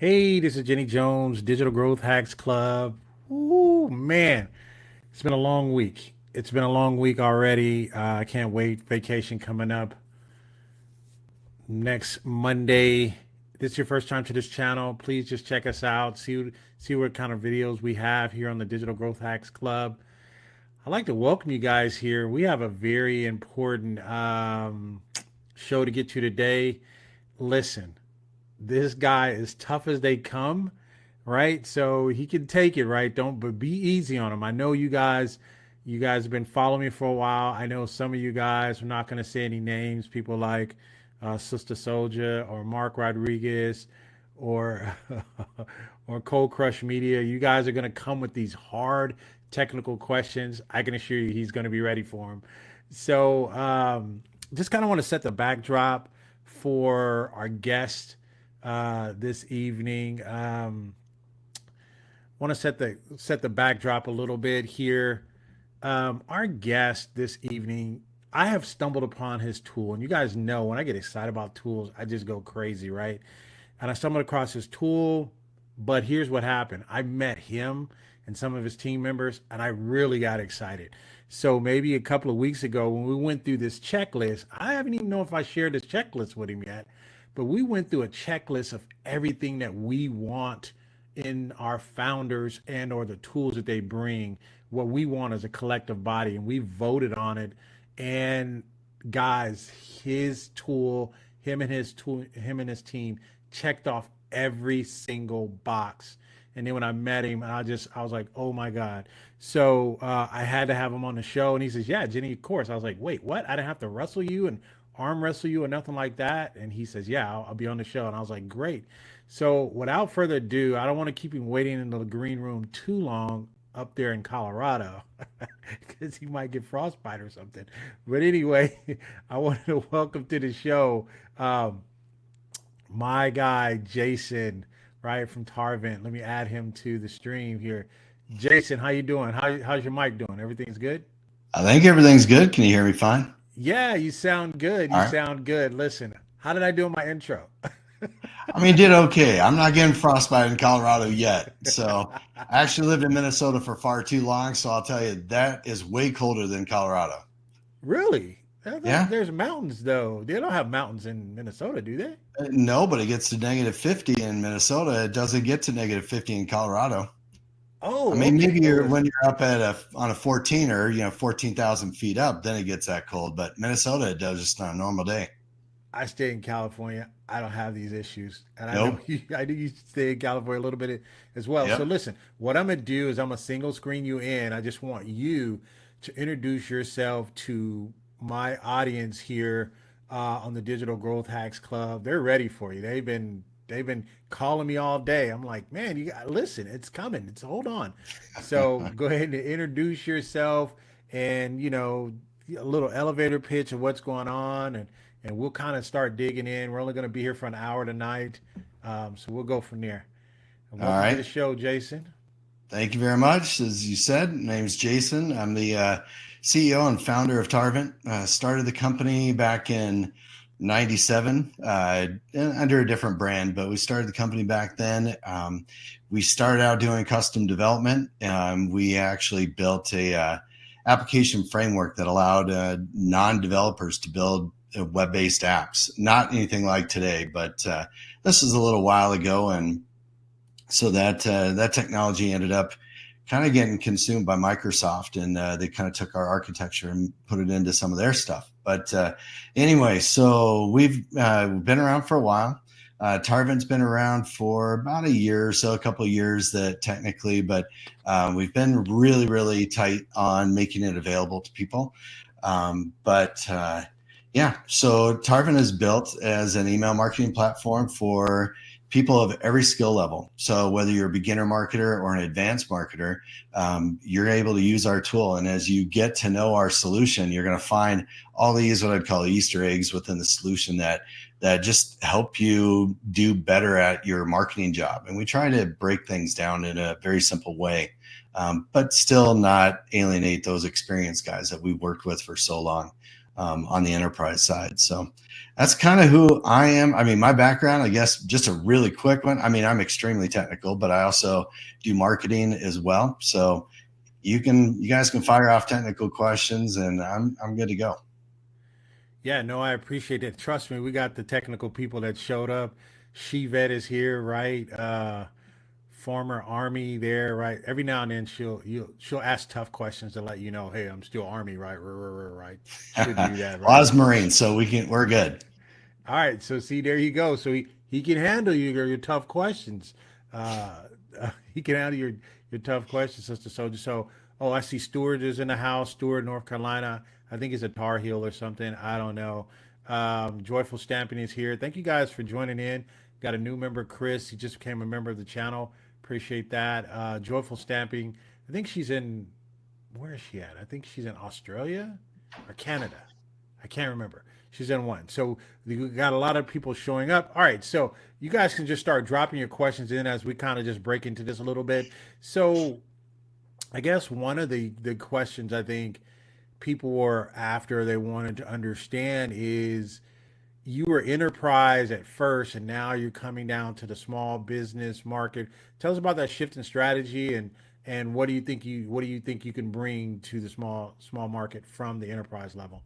Hey, this is Jenny Jones, Digital Growth Hacks Club. Ooh, man, it's been a long week. It's been a long week already. I can't wait. Vacation coming up next Monday. This is your first time to this channel. Please just check us out. See what kind of videos we have here on the Digital Growth Hacks Club. I'd like to welcome you guys here. We have a very important show to get to today. Listen, this guy is tough as they come, right? So he can take it, right? Don't but be easy on him. I know you guys have been following me for a while. I know some of you guys, I'm not going to say any names, people like Sister Soldier or Mark Rodriguez or or Cold Crush Media. You guys are going to come with these hard technical questions. I can assure you he's going to be ready for them. So just kind of want to set the backdrop for our guest this evening. Want to set the backdrop a little bit here. Our guest this evening, I have stumbled upon his tool, and you guys know when I get excited about tools, I just go crazy, right? And I stumbled across his tool, but here's what happened: I met him and some of his team members, and I really got excited. So maybe a couple of weeks ago, when we went through this checklist, I haven't even know if I shared this checklist with him yet, but we went through a checklist of everything that we want in our founders and or the tools that they bring, what we want as a collective body, and we voted on it. And guys, his tool, him and his team checked off every single box. And then when I met him, I was like, oh my God. So I had to have him on the show. And he says, yeah, Jenny, of course. I was like, wait, what? I didn't have to wrestle you and arm wrestle you or nothing like that. And he says, yeah, I'll be on the show. And I was like, great. So without further ado, I don't want to keep him waiting in the green room too long up there in Colorado because he might get frostbite or something. But anyway, I wanted to welcome to the show my guy, Jason, right from Tarvent. Let me add him to the stream here. Jason, how you doing? How's your mic doing? Everything's good? I think everything's good. Can you hear me fine? Yeah, you sound good. All You right. sound good. Listen, how did I do in my intro? I mean, did okay. I'm not getting frostbite in Colorado yet. So I actually lived in Minnesota for far too long. So I'll tell you, that is way colder than Colorado. Really? I thought Yeah. there's mountains though. They don't have mountains in Minnesota, do they? No, but it gets to negative 50 in Minnesota. It doesn't get to negative 50 in Colorado. I Oh, mean, okay. maybe Well, when listen, you're up at on a 14 or, 14,000 feet up, then it gets that cold. But Minnesota, it does just on a normal day. I stay in California. I don't have these issues, and I know Nope. I do. You stay in California a little bit as well. So Yep. listen, what I'm gonna do is I'm gonna single screen you in. I just want you to introduce yourself to my audience here on the Digital Growth Hacks Club. They're ready for you. They've been calling me all day. I'm like, man, you got listen. It's coming. It's hold on. So go ahead and introduce yourself, and a little elevator pitch of what's going on, and we'll kind of start digging in. We're only going to be here for an hour tonight, so we'll go from there. And All welcome to the right. show, Jason. Thank you very much. As you said, my name's Jason. I'm the CEO and founder of Tarvent. Started the company back in '97 under a different brand, but we started the company back then. We started out doing custom development. We actually built a application framework that allowed non-developers to build web-based apps. Not anything like today, but this was a little while ago, and so that technology ended up kind of getting consumed by Microsoft, and they kind of took our architecture and put it into some of their stuff. But anyway, so we've been around for a while. Tarvent's been around for about a year or so, a couple of years that technically, but we've been really, really tight on making it available to people. But yeah, so Tarvent is built as an email marketing platform for people of every skill level. So whether you're a beginner marketer or an advanced marketer, you're able to use our tool. And as you get to know our solution, you're going to find all these, what I'd call Easter eggs within the solution that just help you do better at your marketing job. And we try to break things down in a very simple way, but still not alienate those experienced guys that we've worked with for so long. on the enterprise side. So that's kind of who I am. I mean, my background, I guess, just a really quick one. I mean, I'm extremely technical, but I also do marketing as well. So you guys can fire off technical questions, and I'm good to go. Yeah, no, I appreciate it. Trust me, we got the technical people that showed up. Shevet is here, right? Former Army there, right? Every now and then she'll ask tough questions to let you know, hey, I'm still Army, right? Right. She'll do that, Well, I right? was Marine, so we're good. All right, so see, there you go. So he can handle your tough questions. He can handle your tough questions, Sister Soldier. So, oh, I see Stewart is in the house. Stewart, North Carolina. I think he's a Tar Heel or something. I don't know. Joyful Stamping is here. Thank you guys for joining in. Got a new member, Chris. He just became a member of the channel. Appreciate that. Joyful Stamping. I think she's in. Where is she at? I think she's in Australia or Canada. I can't remember. She's in one. So we got a lot of people showing up. All right. So you guys can just start dropping your questions in as we kind of just break into this a little bit. So I guess one of the questions I think people were after they wanted to understand is you were enterprise at first and now you're coming down to the small business market. Tell us about that shift in strategy and what do you think you can bring to the small market from the enterprise level?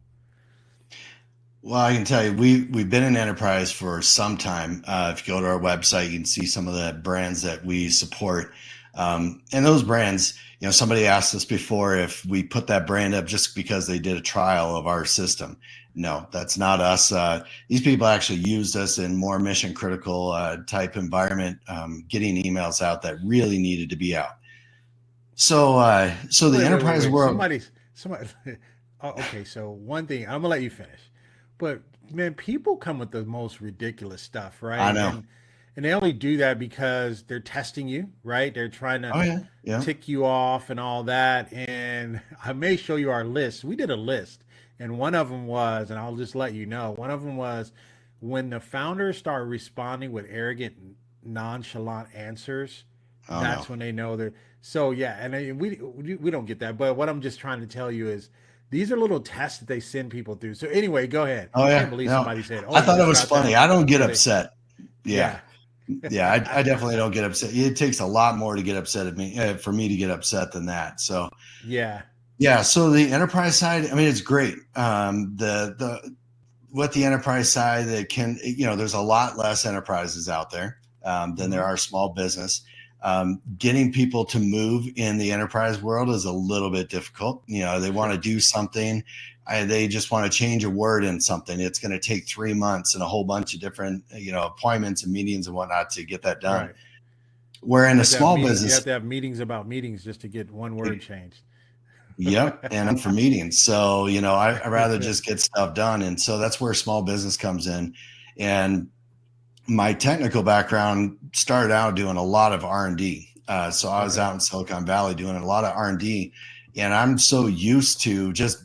Well, I can tell you, we've been in enterprise for some time. If you go to our website, you can see some of the brands that we support. And those brands, somebody asked us before if we put that brand up just because they did a trial of our system. No, that's not us. These people actually used us in more mission critical type environment, getting emails out that really needed to be out. So the enterprise world. Somebody. Oh, okay, so one thing I'm gonna let you finish. But man, people come with the most ridiculous stuff, right? I know. And they only do that because they're testing you, right? They're trying to Oh yeah. tick you off and all that. And I may show you our list. We did a list, and one of them was, and I'll just let you know, one of them was when the founders start responding with arrogant, nonchalant answers. Oh That's no. when they know they're so yeah. And we don't get that. But what I'm just trying to tell you is these are little tests that they send people through. So anyway, go ahead. Oh I yeah. can't believe No, somebody said, "Oh, I you thought it just was got that." funny. I don't get So they, upset. Yeah. yeah, Yeah, I definitely don't get upset. It takes a lot more to get upset at me for me to get upset than that. So yeah, yeah, so the enterprise side, I mean, it's great. With the enterprise side, that can there's a lot less enterprises out there than there hmm are small business. Getting people to move in the enterprise world is a little bit difficult. They want to sure, do something. They just want to change a word in something. It's going to take 3 months and a whole bunch of different, appointments and meetings and whatnot to get that done. right. Where in You a have to have small meeting. You have business, to have meetings about meetings just to get one word changed. yep, and I'm for meetings. So, I rather just get stuff done. And so that's where small business comes in. And my technical background started out doing a lot of R&D. So I was Okay, out in Silicon Valley doing a lot of R&D, and I'm so used to just,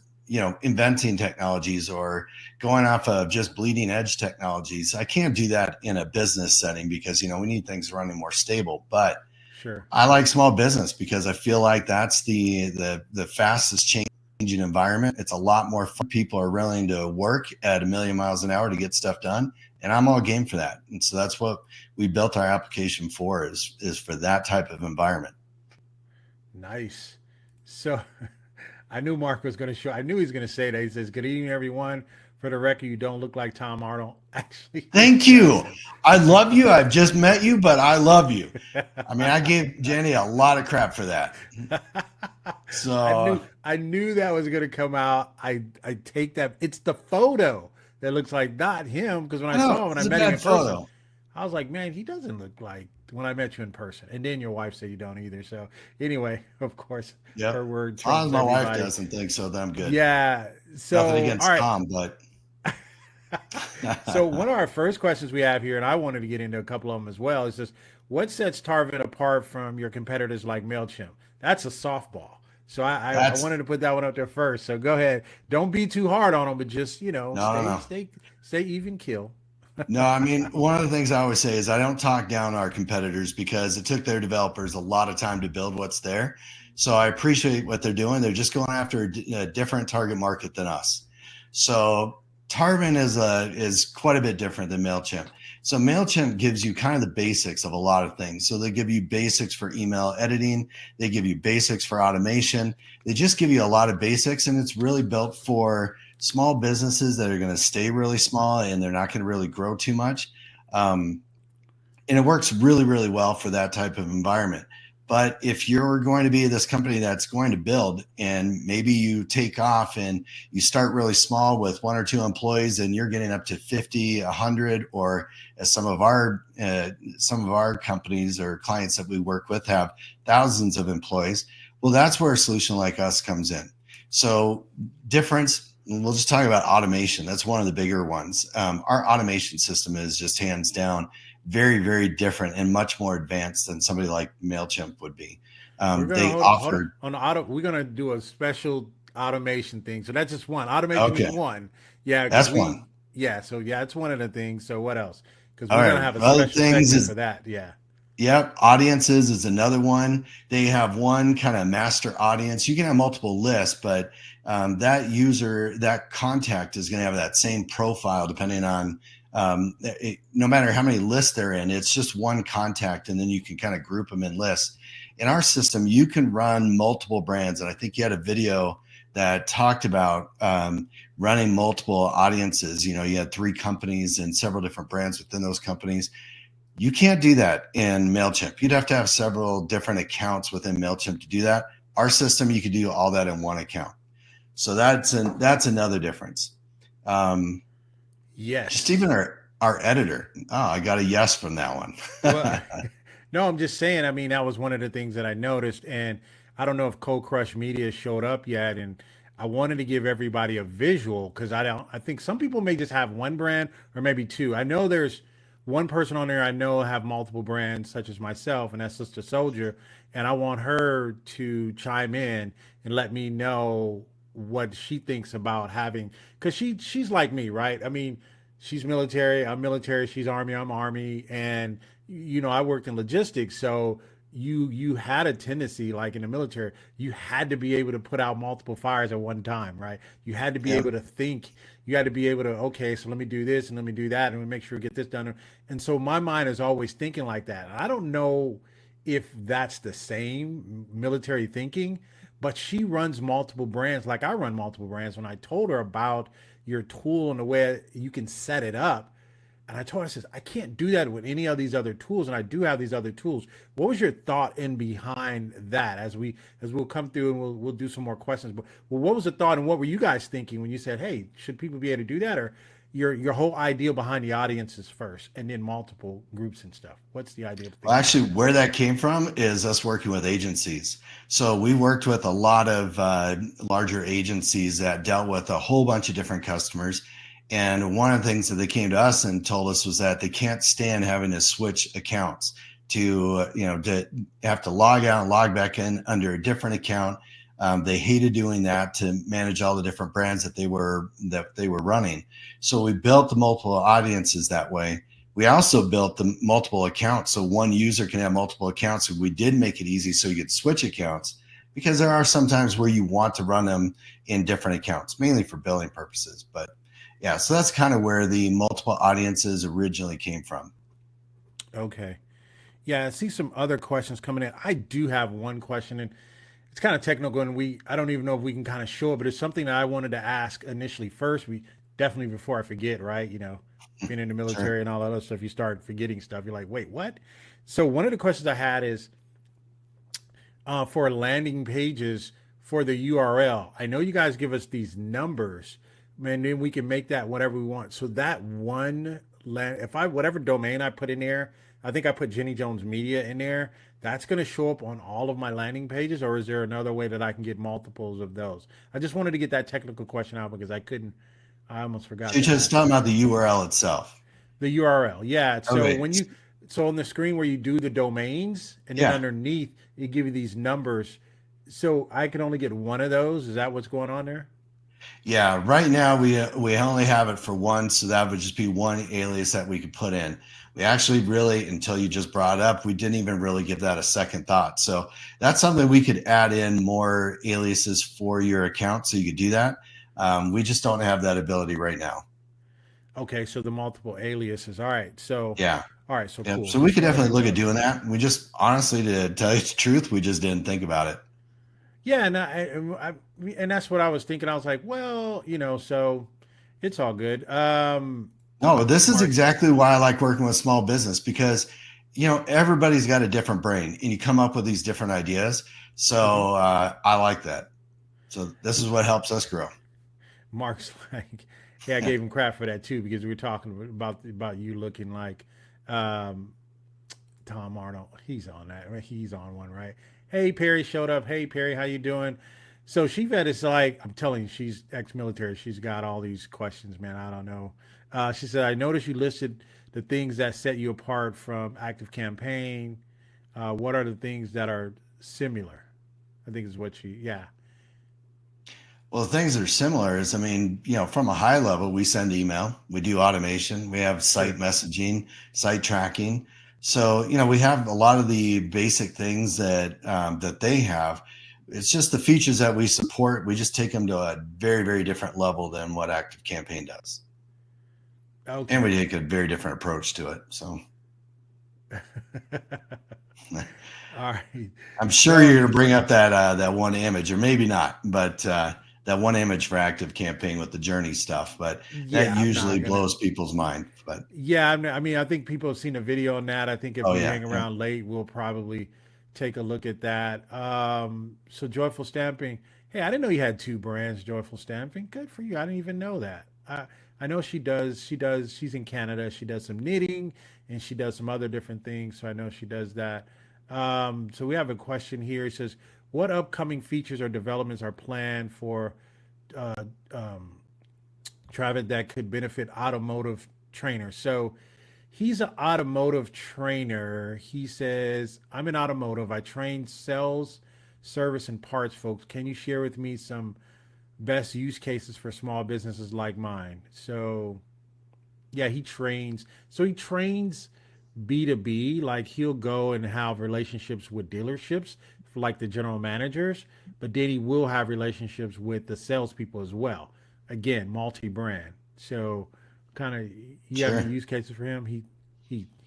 inventing technologies or going off of just bleeding edge technologies. I can't do that in a business setting because, we need things running more stable. But sure. I like small business because I feel like that's the fastest changing environment. It's a lot more fun. People are willing to work at 1,000,000 miles an hour to get stuff done, and I'm all game for that. And so that's what we built our application for is for that type of environment. Nice. So I knew Mark was going to show. I knew he was going to say that. He says, "Good evening, everyone. For the record, you don't look like Tom Arnold." Actually, he Thank you. doesn't. I love you. I've just met you, but I love you. I mean, I gave Jenny a lot of crap for that. So I knew that was going to come out. I take that. It's the photo that looks like not him because when I I saw know him when I it's a met him bad in person, photo. I was like, man, he doesn't look like when I met you in person. And then your wife said you don't either. So anyway, of course, Yep. her word As long as trumps my wife everybody. doesn't think so, then I'm good. Yeah. Nothing So all against right. Tom, but So one of our first questions we have here, and I wanted to get into a couple of them as well, is just what sets Tarvent apart from your competitors like MailChimp? That's a softball. So I that's wanted to put that one up there first. So go ahead. Don't be too hard on them, but just, stay no. stay stay even kill. No, I mean, one of the things I always say is I don't talk down our competitors because it took their developers a lot of time to build what's there. So I appreciate what they're doing. They're just going after a different target market than us. So Tarvent is quite a bit different than MailChimp. So MailChimp gives you kind of the basics of a lot of things. So they give you basics for email editing. They give you basics for automation. They just give you a lot of basics, and it's really built for small businesses that are going to stay really small and they're not going to really grow too much. And it works really, really well for that type of environment. But if you're going to be this company that's going to build, and maybe you take off and you start really small with 1 or 2 employees and you're getting up to 50, 100, or as some of our companies or clients that we work with have thousands of employees, well, that's where a solution like us comes in. So difference, we'll just talk about automation. That's one of the bigger ones. Our automation system is just hands down very, very different and much more advanced than somebody like MailChimp would be. They offer on auto. We're gonna do a special automation thing. So that's just one. Automation okay. is one. Yeah, That's one. Yeah, so yeah, it's one of the things. So what else? Because All we're right. gonna have a Other special things segment is for that. Yeah. Yep. Audiences is another one. They have one kind of master audience. You can have multiple lists, but that contact is going to have that same profile depending on no matter how many lists they're in. It's just one contact, and then you can kind of group them in lists. In our system, you can run multiple brands, and I think you had a video that talked about running multiple audiences. You had 3 companies and several different brands within those companies. You can't do that in MailChimp. You'd have to have several different accounts within MailChimp to do that. Our system, you could do all that in one account. So that's another difference. Just Yes. even our editor. Oh, I got a yes from that one. Well, no, I'm just saying. I mean, that was one of the things that I noticed, and I don't know if Cold Crush Media showed up yet, and I wanted to give everybody a visual because I don't. I think some people may just have one brand or maybe 2. I know there's one person on there I know have multiple brands, such as myself, and that's Sister Soldier, and I want her to chime in and let me know what she thinks about having, because she's like me, right? I mean, she's military, I'm military, she's army, I'm army, and I worked in logistics, so you had a tendency, like in the military, you had to be able to put out multiple fires at one time, right? You had to be Yep. able to think, you had to be able to, okay, so let me do this and let me do that and we make sure we get this done. And so my mind is always thinking like that. I don't know if that's the same military thinking, but she runs multiple brands like I run multiple brands. When I told her about your tool and the way you can set it up, and I told her, I says, I can't do that with any of these other tools, and I do have these other tools. What was your thought in behind that? As we'll come through and we'll do some more questions. But well, what was the thought and what were you guys thinking when you said, hey, should people be able to do that? Or your whole idea behind the audiences first and then multiple groups and stuff. What's the idea of Well, thinking actually, about where that came from is us working with agencies. So we worked with a lot of larger agencies that dealt with a whole bunch of different customers. And one of the things that they came to us and told us was that they can't stand having to switch accounts to have to log out and log back in under a different account. They hated doing that to manage all the different brands that they were running. So we built the multiple audiences that way. We also built the multiple accounts, so one user can have multiple accounts. So we did make it easy so you could switch accounts, because there are some times where you want to run them in different accounts, mainly for billing purposes. But yeah, so that's kind of where the multiple audiences originally came from. Okay. Yeah, I see some other questions coming in. I do have one question, and it's kind of technical, and I don't even know if we can kind of show it, but it's something that I wanted to ask initially first. We definitely, before I forget, right? Being in the Sure. military and all that other stuff, you start forgetting stuff. You're like, wait, what? So one of the questions I had is for landing pages for the URL. I know you guys give us these numbers, and then we can make that whatever we want. So that one if I whatever domain I put in there, I think I put Jenny Jones Media in there. That's going to show up on all of my landing pages, or is there another way that I can get multiples of those? I just wanted to get that technical question out because I couldn't. I almost forgot So you're to just ask talking it. about the URL itself. The URL, yeah. So Okay. when so on the screen where you do the domains, and then Yeah. underneath it give you these numbers. So I can only get one of those. Is that what's going on there? Yeah, right now we only have it for one, so that would just be one alias that we could put in. We actually really, until you just brought it up, we didn't even really give that a second thought. So that's something we could add in more aliases for your account, so you could do that. We just don't have that ability right now. Okay, so the multiple aliases. All right, so Yeah. Yep. cool. So we Just could want to definitely heads look at up. doing that. We just, honestly, to tell you the truth, we just didn't think about it. Yeah, and that's what I was thinking. I was like, well, so it's all good. No, this is Mark. exactly why I like working with small business, because everybody's got a different brain and you come up with these different ideas. Mhm. So I like that. So this is what helps us grow. Mark's like, yeah, I gave him crap for that too because we were talking about you looking like um, Tom Arnold. He's on that. Right? He's on one, right? Hey, Perry showed up. Hey, Perry, how you doing? So Shivet is like, I'm telling you, she's ex-military. She's got all these questions, man. I don't know. She said, I noticed you listed the things that set you apart from active campaign. What are the things that are similar? I think is what yeah. Well, the things that are similar is, I mean, from a high level, we send email, we do automation, we have site Sure. messaging, site tracking. So, we have a lot of the basic things that they have. It's just the features that we support. We just take them to a very, very different level than what Active Campaign does, and we Okay. take a very different approach to it. So, All right. I'm sure Well, you're going to bring up that one image, or maybe not, but that one image for Active Campaign with the journey stuff. But that yeah, I'm usually not gonna. blows people's mind. But Yeah, I mean, I think people have seen a video on that. I think if oh we yeah, hang yeah. around late, we'll probably take a look at that. So Joyful Stamping. Hey, I didn't know you had two brands, Joyful Stamping. Good for you. I didn't even know that. I know she does. She does. She's in Canada. She does some knitting and she does some other different things. So I know she does that. So we have a question here. It says, "What upcoming features or developments are planned for uh, um, Travis that could benefit automotive trainers?" So he's an automotive trainer. He says, I'm in automotive. I train sales, service, and parts folks. Can you share with me some best use cases for small businesses like mine? So, yeah, he trains. So he trains B2B. Like he'll go and have relationships with dealerships, for like the general managers, but then he will have relationships with the salespeople as well. Again, multi brand. So, kind of, you have any Sure. use cases for him?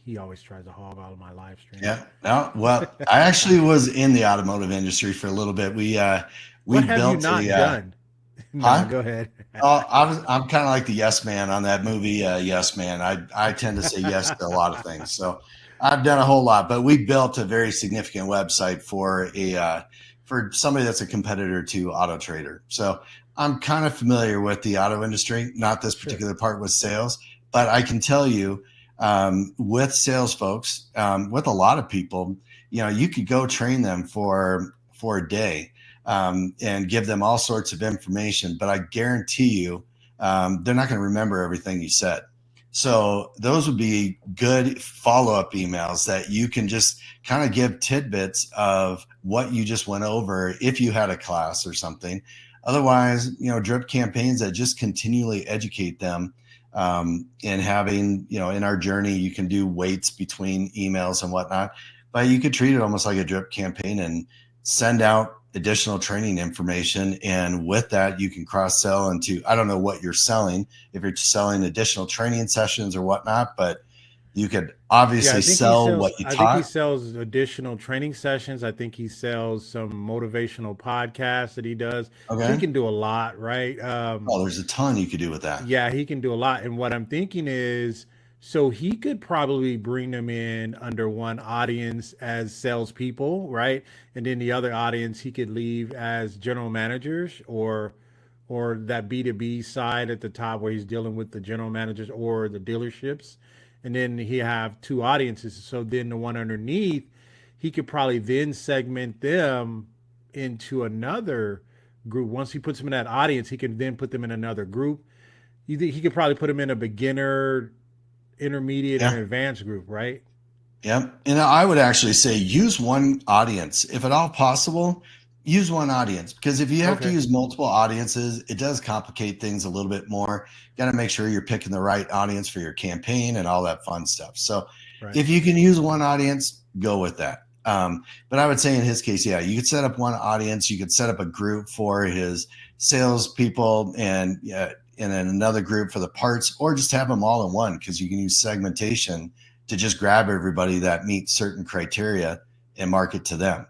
He always tries to hog all of my live streams. Yeah. No, well, I actually was in the automotive industry for a little bit. We What have you built not a done? Nah, huh? go ahead. I'm kind of like the yes man on that movie, Yes Man. I tend to say yes to a lot of things. So I've done a whole lot, but we built a very significant website for somebody that's a competitor to Auto Trader. So I'm kind of familiar with the auto industry, not this Sure. particular part with sales, but I can tell you, with sales folks, with a lot of people, you could go train them for a day, and give them all sorts of information. But I guarantee you, they're not going to remember everything you said. So those would be good follow-up emails that you can just kind of give tidbits of what you just went over if you had a class or something. Otherwise, drip campaigns that just continually educate them. And having, in our journey, you can do weights between emails and whatnot, but you could treat it almost like a drip campaign and send out additional training information. And with that, you can cross sell into, I don't know what you're selling, if you're selling additional training sessions or whatnot, but you could Yeah, obviously sell what you I think he taught. sells additional training sessions. I think he sells some motivational podcasts that he does. He Okay. can do a lot, right? Oh, there's a ton you could do with that. Yeah, he can do a lot. And what I'm thinking is, so he could probably bring them in under one audience as salespeople, right? And then the other audience he could leave as general managers or that B2B side at the top where he's dealing with the general managers or the dealerships. And then he have two audiences. So then the one underneath, he could probably then segment them into another group. Once he puts them in that audience, he can then put them in another group. He could probably put them in a beginner, intermediate, and Yeah. advanced group, right? Yep. And I would actually say use one audience. If at all possible, use one audience, because if you have to Okay. use multiple audiences, it does complicate things a little bit more. Got to make sure you're picking the right audience for your campaign and all that fun stuff. So Right. if you can use one audience, go with that. But I would say in his case, yeah, you could set up one audience. You could set up a group for his salespeople and then another group for the parts, or just have them all in one, because you can use segmentation to just grab everybody that meets certain criteria and market to them.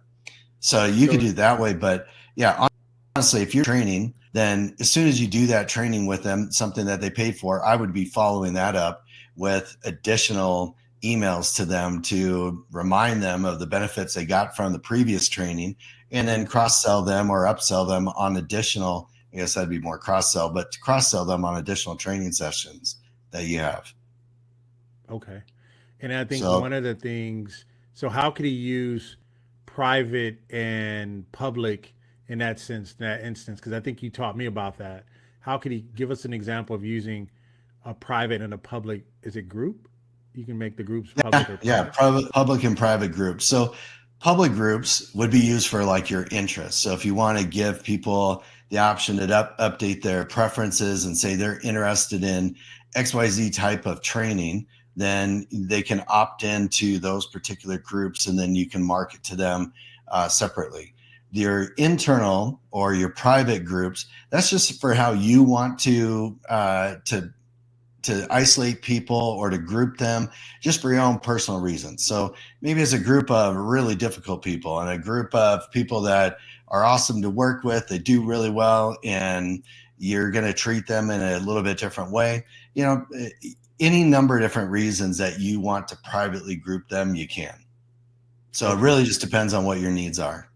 So you could do it that way. But yeah, honestly, if you're training, then as soon as you do that training with them, something that they paid for, I would be following that up with additional emails to them to remind them of the benefits they got from the previous training, and then cross-sell them or upsell them on additional, I guess that'd be more cross-sell, but to cross-sell them on additional training sessions that you have. Okay. And I think one of the things, so how could he use private and public in that sense, that instance? Because I think you taught me about that. How could he give us an example of using a private and a public? Is it group? You can make the groups public or private. Yeah, public and private groups. So public groups would be used for like your interests. So if you want to give people the option to update their preferences and say they're interested in XYZ type of training, then they can opt into those particular groups, and then you can market to them separately. Your internal or your private groups, that's just for how you want to isolate people or to group them, just for your own personal reasons. So maybe it's a group of really difficult people and a group of people that are awesome to work with, they do really well, and you're going to treat them in a little bit different way. You know, any number of different reasons that you want to privately group them, you can. So it really just depends on what your needs are.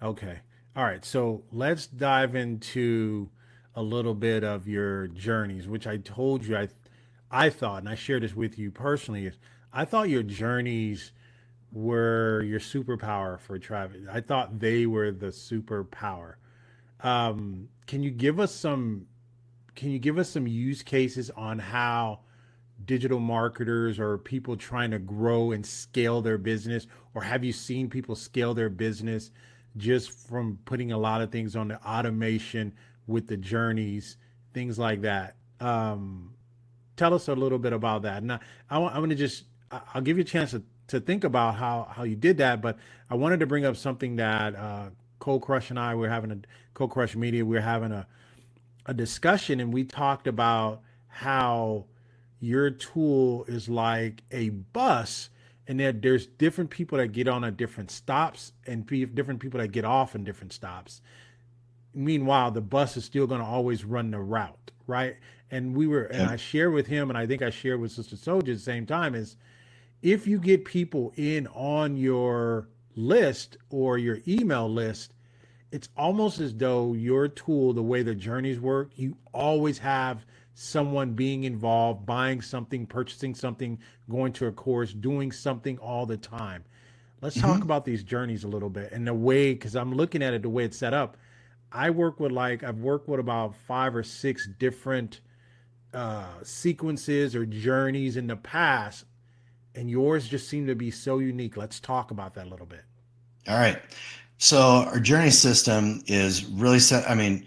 Okay. All right. So let's dive into a little bit of your journeys, which I told you I thought, and I shared this with you personally, is I thought your journeys were your superpower for Travis. I thought they were the superpower. Can you give us some use cases on how digital marketers or people trying to grow and scale their business, or have you seen people scale their business just from putting a lot of things on the automation with the journeys, things like that? Tell us a little bit about that. And I'm going to just, I'll give you a chance to think about how you did that, but I wanted to bring up something that Cold Crush and I were having Cold Crush Media, we were having a discussion, and we talked about how your tool is like a bus, and there's different people that get on at different stops and different people that get off in different stops. Meanwhile, the bus is still going to always run the route, right? And and I shared with him, and I think I shared with Sister Soldier at the same time, is if you get people in on your list or your email list, it's almost as though your tool, the way the journeys work, you always have someone being involved, buying something, purchasing something, going to a course, doing something all the time. Let's talk about these journeys a little bit and the way, because I'm looking at it the way it's set up. I've worked with about 5 or 6 different sequences or journeys in the past, and yours just seemed to be so unique. Let's talk about that a little bit. All right. So our journey system is really set. I mean,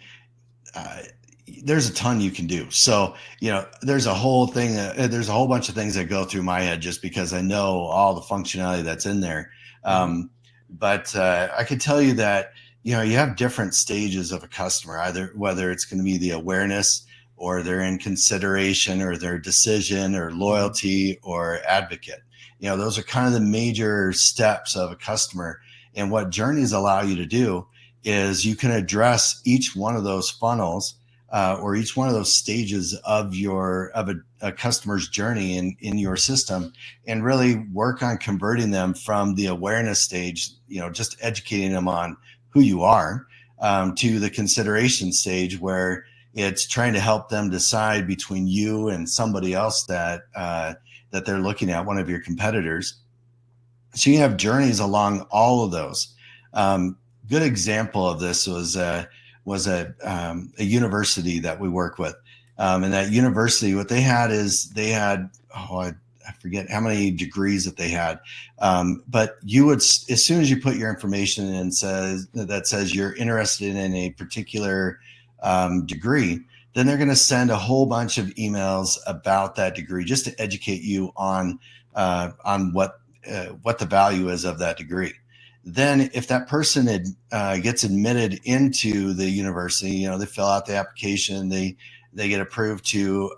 there's a ton you can do. So, you know, there's a whole bunch of things that go through my head just because I know all the functionality that's in there. But I can tell you that, you know, you have different stages of a customer, either whether it's going to be the awareness or they're in consideration or their decision or loyalty or advocate. You know, those are kind of the major steps of a customer. And what journeys allow you to do is you can address each one of those funnels or each one of those stages of a customer's journey in your system, and really work on converting them from the awareness stage, you know, just educating them on who you are, to the consideration stage where it's trying to help them decide between you and somebody else that they're looking at, one of your competitors. So you have journeys along all of those. Good example of this was a university that we work with. And that university, what they had is I forget how many degrees that they had. But you would, as soon as you put your information in that says you're interested in a particular degree, then they're going to send a whole bunch of emails about that degree just to educate you on what the value is of that degree. Then if that person gets admitted into the university, they fill out the application, they get approved to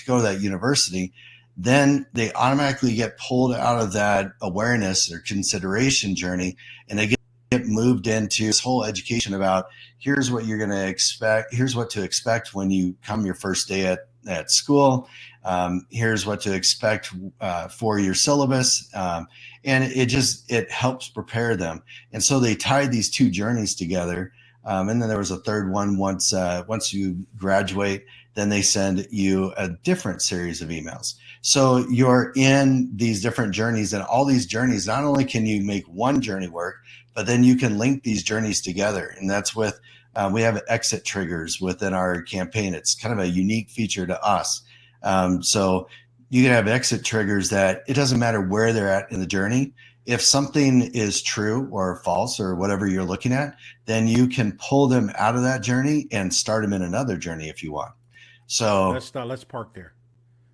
go to that university, then they automatically get pulled out of that awareness or consideration journey, and they get moved into this whole education about here's what you're going to expect, here's what to expect when you come your first day at school, here's what to expect for your syllabus, and it helps prepare them. And so they tied these two journeys together, and then there was a third one once you graduate. Then they send you a different series of emails. So you're in these different journeys, and all these journeys, not only can you make one journey work, but then you can link these journeys together. And that's with, we have exit triggers within our campaign. It's kind of a unique feature to us. So you can have exit triggers that it doesn't matter where they're at in the journey. If something is true or false or whatever you're looking at, then you can pull them out of that journey and start them in another journey if you want. So let's park there.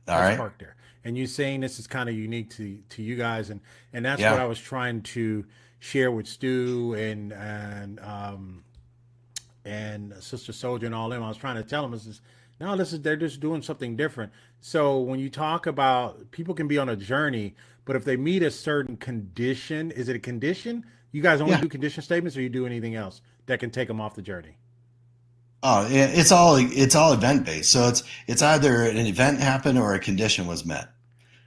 All right. Park there. And you saying this is kind of unique to you guys, and that's Yeah. what I was trying to share with Stu and Sister Soldier and all them. I was trying to tell them they're just doing something different. So when you talk about people can be on a journey, but if they meet a certain condition, is it a condition? You guys only do condition statements, or you do anything else that can take them off the journey? Oh, it's all event based. So it's either an event happened or a condition was met.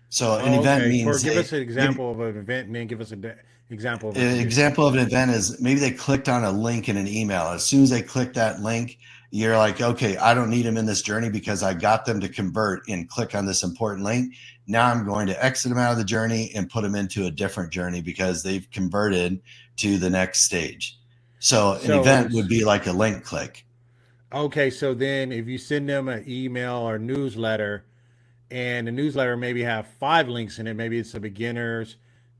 So an event means give us an example of an event, and then give us an example of an example of an event is maybe they clicked on a link in an email. As soon as they click that link, you're like, okay, I don't need them in this journey because I got them to convert and click on this important link. Now I'm going to exit them out of the journey and put them into a different journey because they've converted to the next stage. So an event would be like a link click. Okay, so then if you send them an email or newsletter, and the newsletter maybe have 5 links in it, maybe it's a beginners,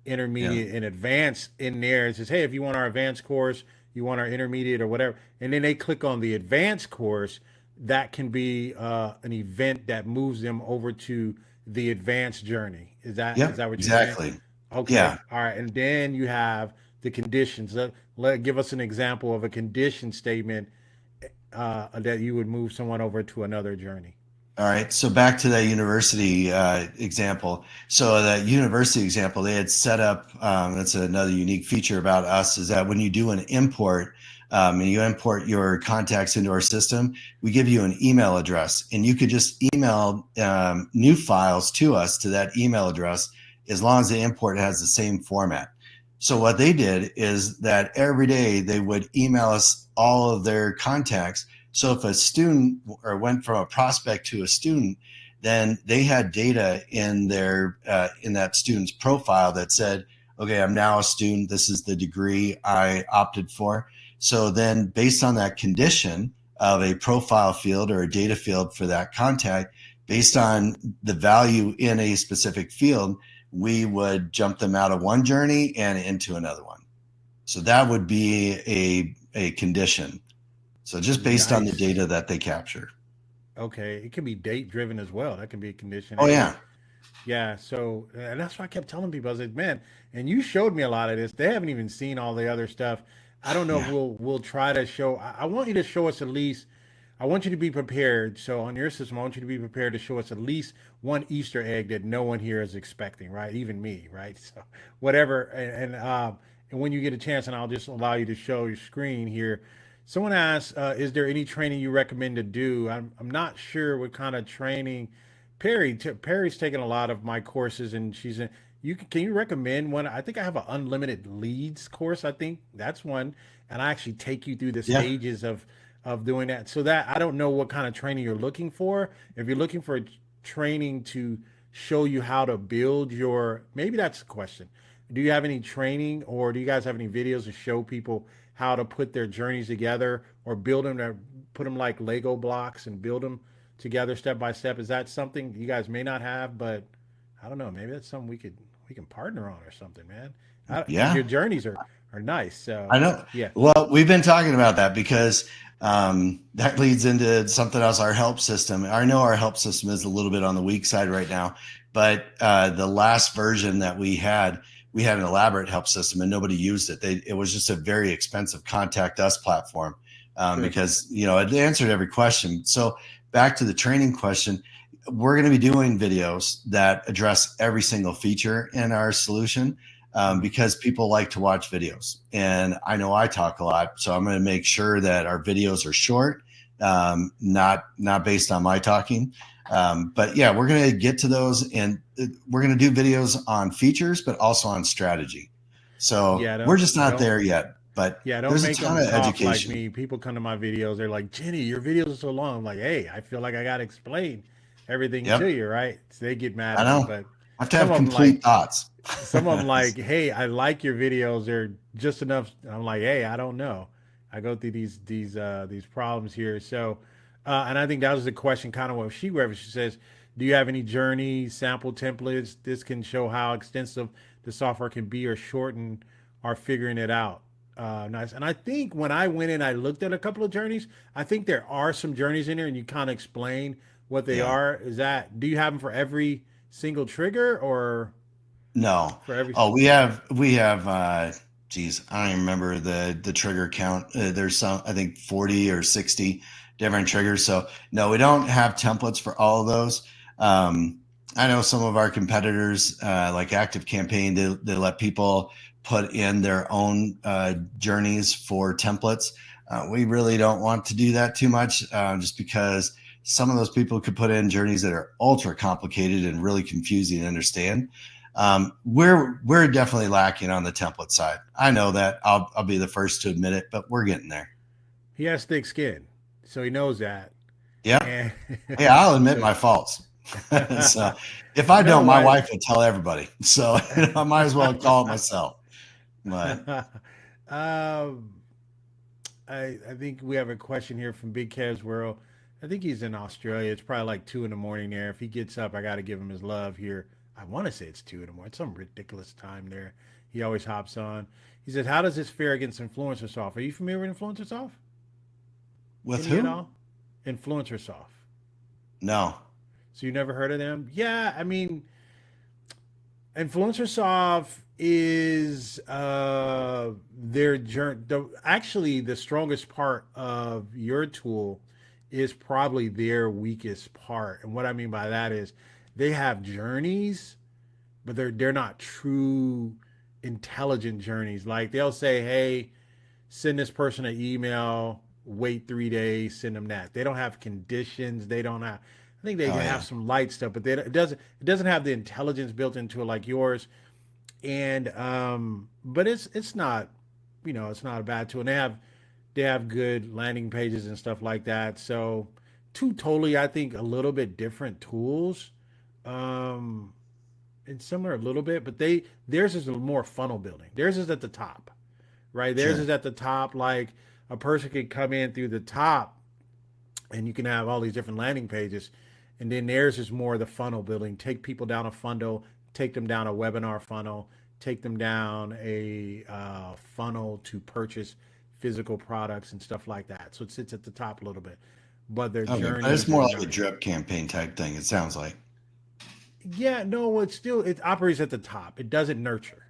intermediate, and advanced in there. It says, hey, if you want our advanced course, you want our intermediate or whatever, and then they click on the advanced course, that can be an event that moves them over to the advanced journey. Is that what you're exactly saying? Okay. Yeah. All right. And then you have the conditions. Give us an example of a condition statement that you would move someone over to another journey. All right. So back to that university example. So that university example, they had set up, that's another unique feature about us, is that when you do an import and you import your contacts into our system, we give you an email address, and you could just email new files to us to that email address as long as the import has the same format. So what they did is that every day they would email us all of their contacts. So if a student or went from a prospect to a student, then they had data in their in that student's profile that said, okay, I'm now a student. This is the degree I opted for. So then based on that condition of a profile field or a data field for that contact, based on the value in a specific field, we would jump them out of one journey and into another one. So that would be a condition. So just based on the data that they capture. Okay. It can be date driven as well. That can be a condition. Oh, yeah. Yeah. So, and that's why I kept telling people, I was like, man, and you showed me a lot of this. They haven't even seen all the other stuff. I don't know if we'll try to show. I want you to show us at least. I want you to be prepared. So on your system, I want you to be prepared to show us at least one Easter egg that no one here is expecting, right? Even me, right? So whatever. And when you get a chance, and I'll just allow you to show your screen here. Someone asked, is there any training you recommend to do? I'm not sure what kind of training. Perry's taken a lot of my courses, and she's in. Can you recommend one? I think I have an unlimited leads course. I think that's one, and I actually take you through the stages of doing that. So that I don't know what kind of training you're looking for. If you're looking for training to show you how to build maybe that's the question. Do you have any training, or do you guys have any videos to show people how to put their journeys together, or build them, to put them like Lego blocks and build them together step by step? Is that something you guys may not have, but I don't know, maybe that's something we can partner on or something, man. Your journeys are nice. So I know. Yeah. Well, we've been talking about that because that leads into something else, our help system. I know our help system is a little bit on the weak side right now, but the last version that we had, we had an elaborate help system and nobody used it. It was just a very expensive contact us platform Sure. because, you know, it answered every question. So back to the training question, we're going to be doing videos that address every single feature in our solution because people like to watch videos. And I know I talk a lot, so I'm going to make sure that our videos are short, not based on my talking. But yeah, we're going to get to those, and we're going to do videos on features, but also on strategy. So Yeah, we're just not there yet, but don't there's a make ton them of talk like education. me. People come to my videos, they're like, Jenny, your videos are so long. I'm like, hey, I feel like I got to explain everything to Yep. you, right? So they get mad I at me. know. But I have to some have of them like, complete thoughts. hey, I like your videos. They're just enough. I'm like, hey, I don't know. I go through these problems here. So, and I think that was the question, kind of what she read. She says, "Do you have any journey sample templates? This can show how extensive the software can be, or shorten, or figuring it out." Nice. And I think when I went in, I looked at a couple of journeys. I think there are some journeys in there, and you kind of explain what they Yeah. are. Do you have them for every single trigger, or No. for every? Oh, we have geez, I don't even remember the trigger count. There's some, I think 40 or 60 different triggers. So no, we don't have templates for all of those. I know some of our competitors, like Active Campaign, they let people put in their own journeys for templates. We really don't want to do that too much, just because some of those people could put in journeys that are ultra complicated and really confusing to understand. We're definitely lacking on the template side. I know that. I'll be the first to admit it, but we're getting there. He has thick skin, so he knows that. Yeah. And Yeah, I'll admit so my faults. So if I don't, no, my wife will tell everybody. So I might as well call it I myself. But um, I think we have a question here from Big Kev's World. I think he's in Australia. It's probably like 2 in the morning there. If he gets up, I got to give him his love here. I want to say it's 2 in the morning. It's some ridiculous time there. He always hops on. He says, "How does this fare against InfluencerSoft? Are you familiar with InfluencerSoft? with Any at who? all? InfluencerSoft. No. So you never heard of them? Yeah, I mean, InfluencerSoft is their journey. Actually, the strongest part of your tool is probably their weakest part. And what I mean by that is they have journeys, but they're not true intelligent journeys. Like they'll say, "Hey, send this person an email, wait 3 days, send them that." They don't have conditions. They don't have. I think they Oh have yeah. some light stuff, but it doesn't have the intelligence built into it like yours. And but it's not, it's not a bad tool. And they have good landing pages and stuff like that. So two totally, I think, a little bit different tools. Um, it's similar a little bit, but theirs is a more funnel building. Theirs is at the top, right? Theirs Sure. is at the top. Like a person could come in through the top, and you can have all these different landing pages, and then theirs is more the funnel building. Take people down a funnel, take them down a webinar funnel, take them down a funnel to purchase physical products and stuff like that. So it sits at the top a little bit, but their Okay. But it's journeys more and like a their drip campaign type thing, it sounds like. yeah, no, it operates at the top. It doesn't nurture.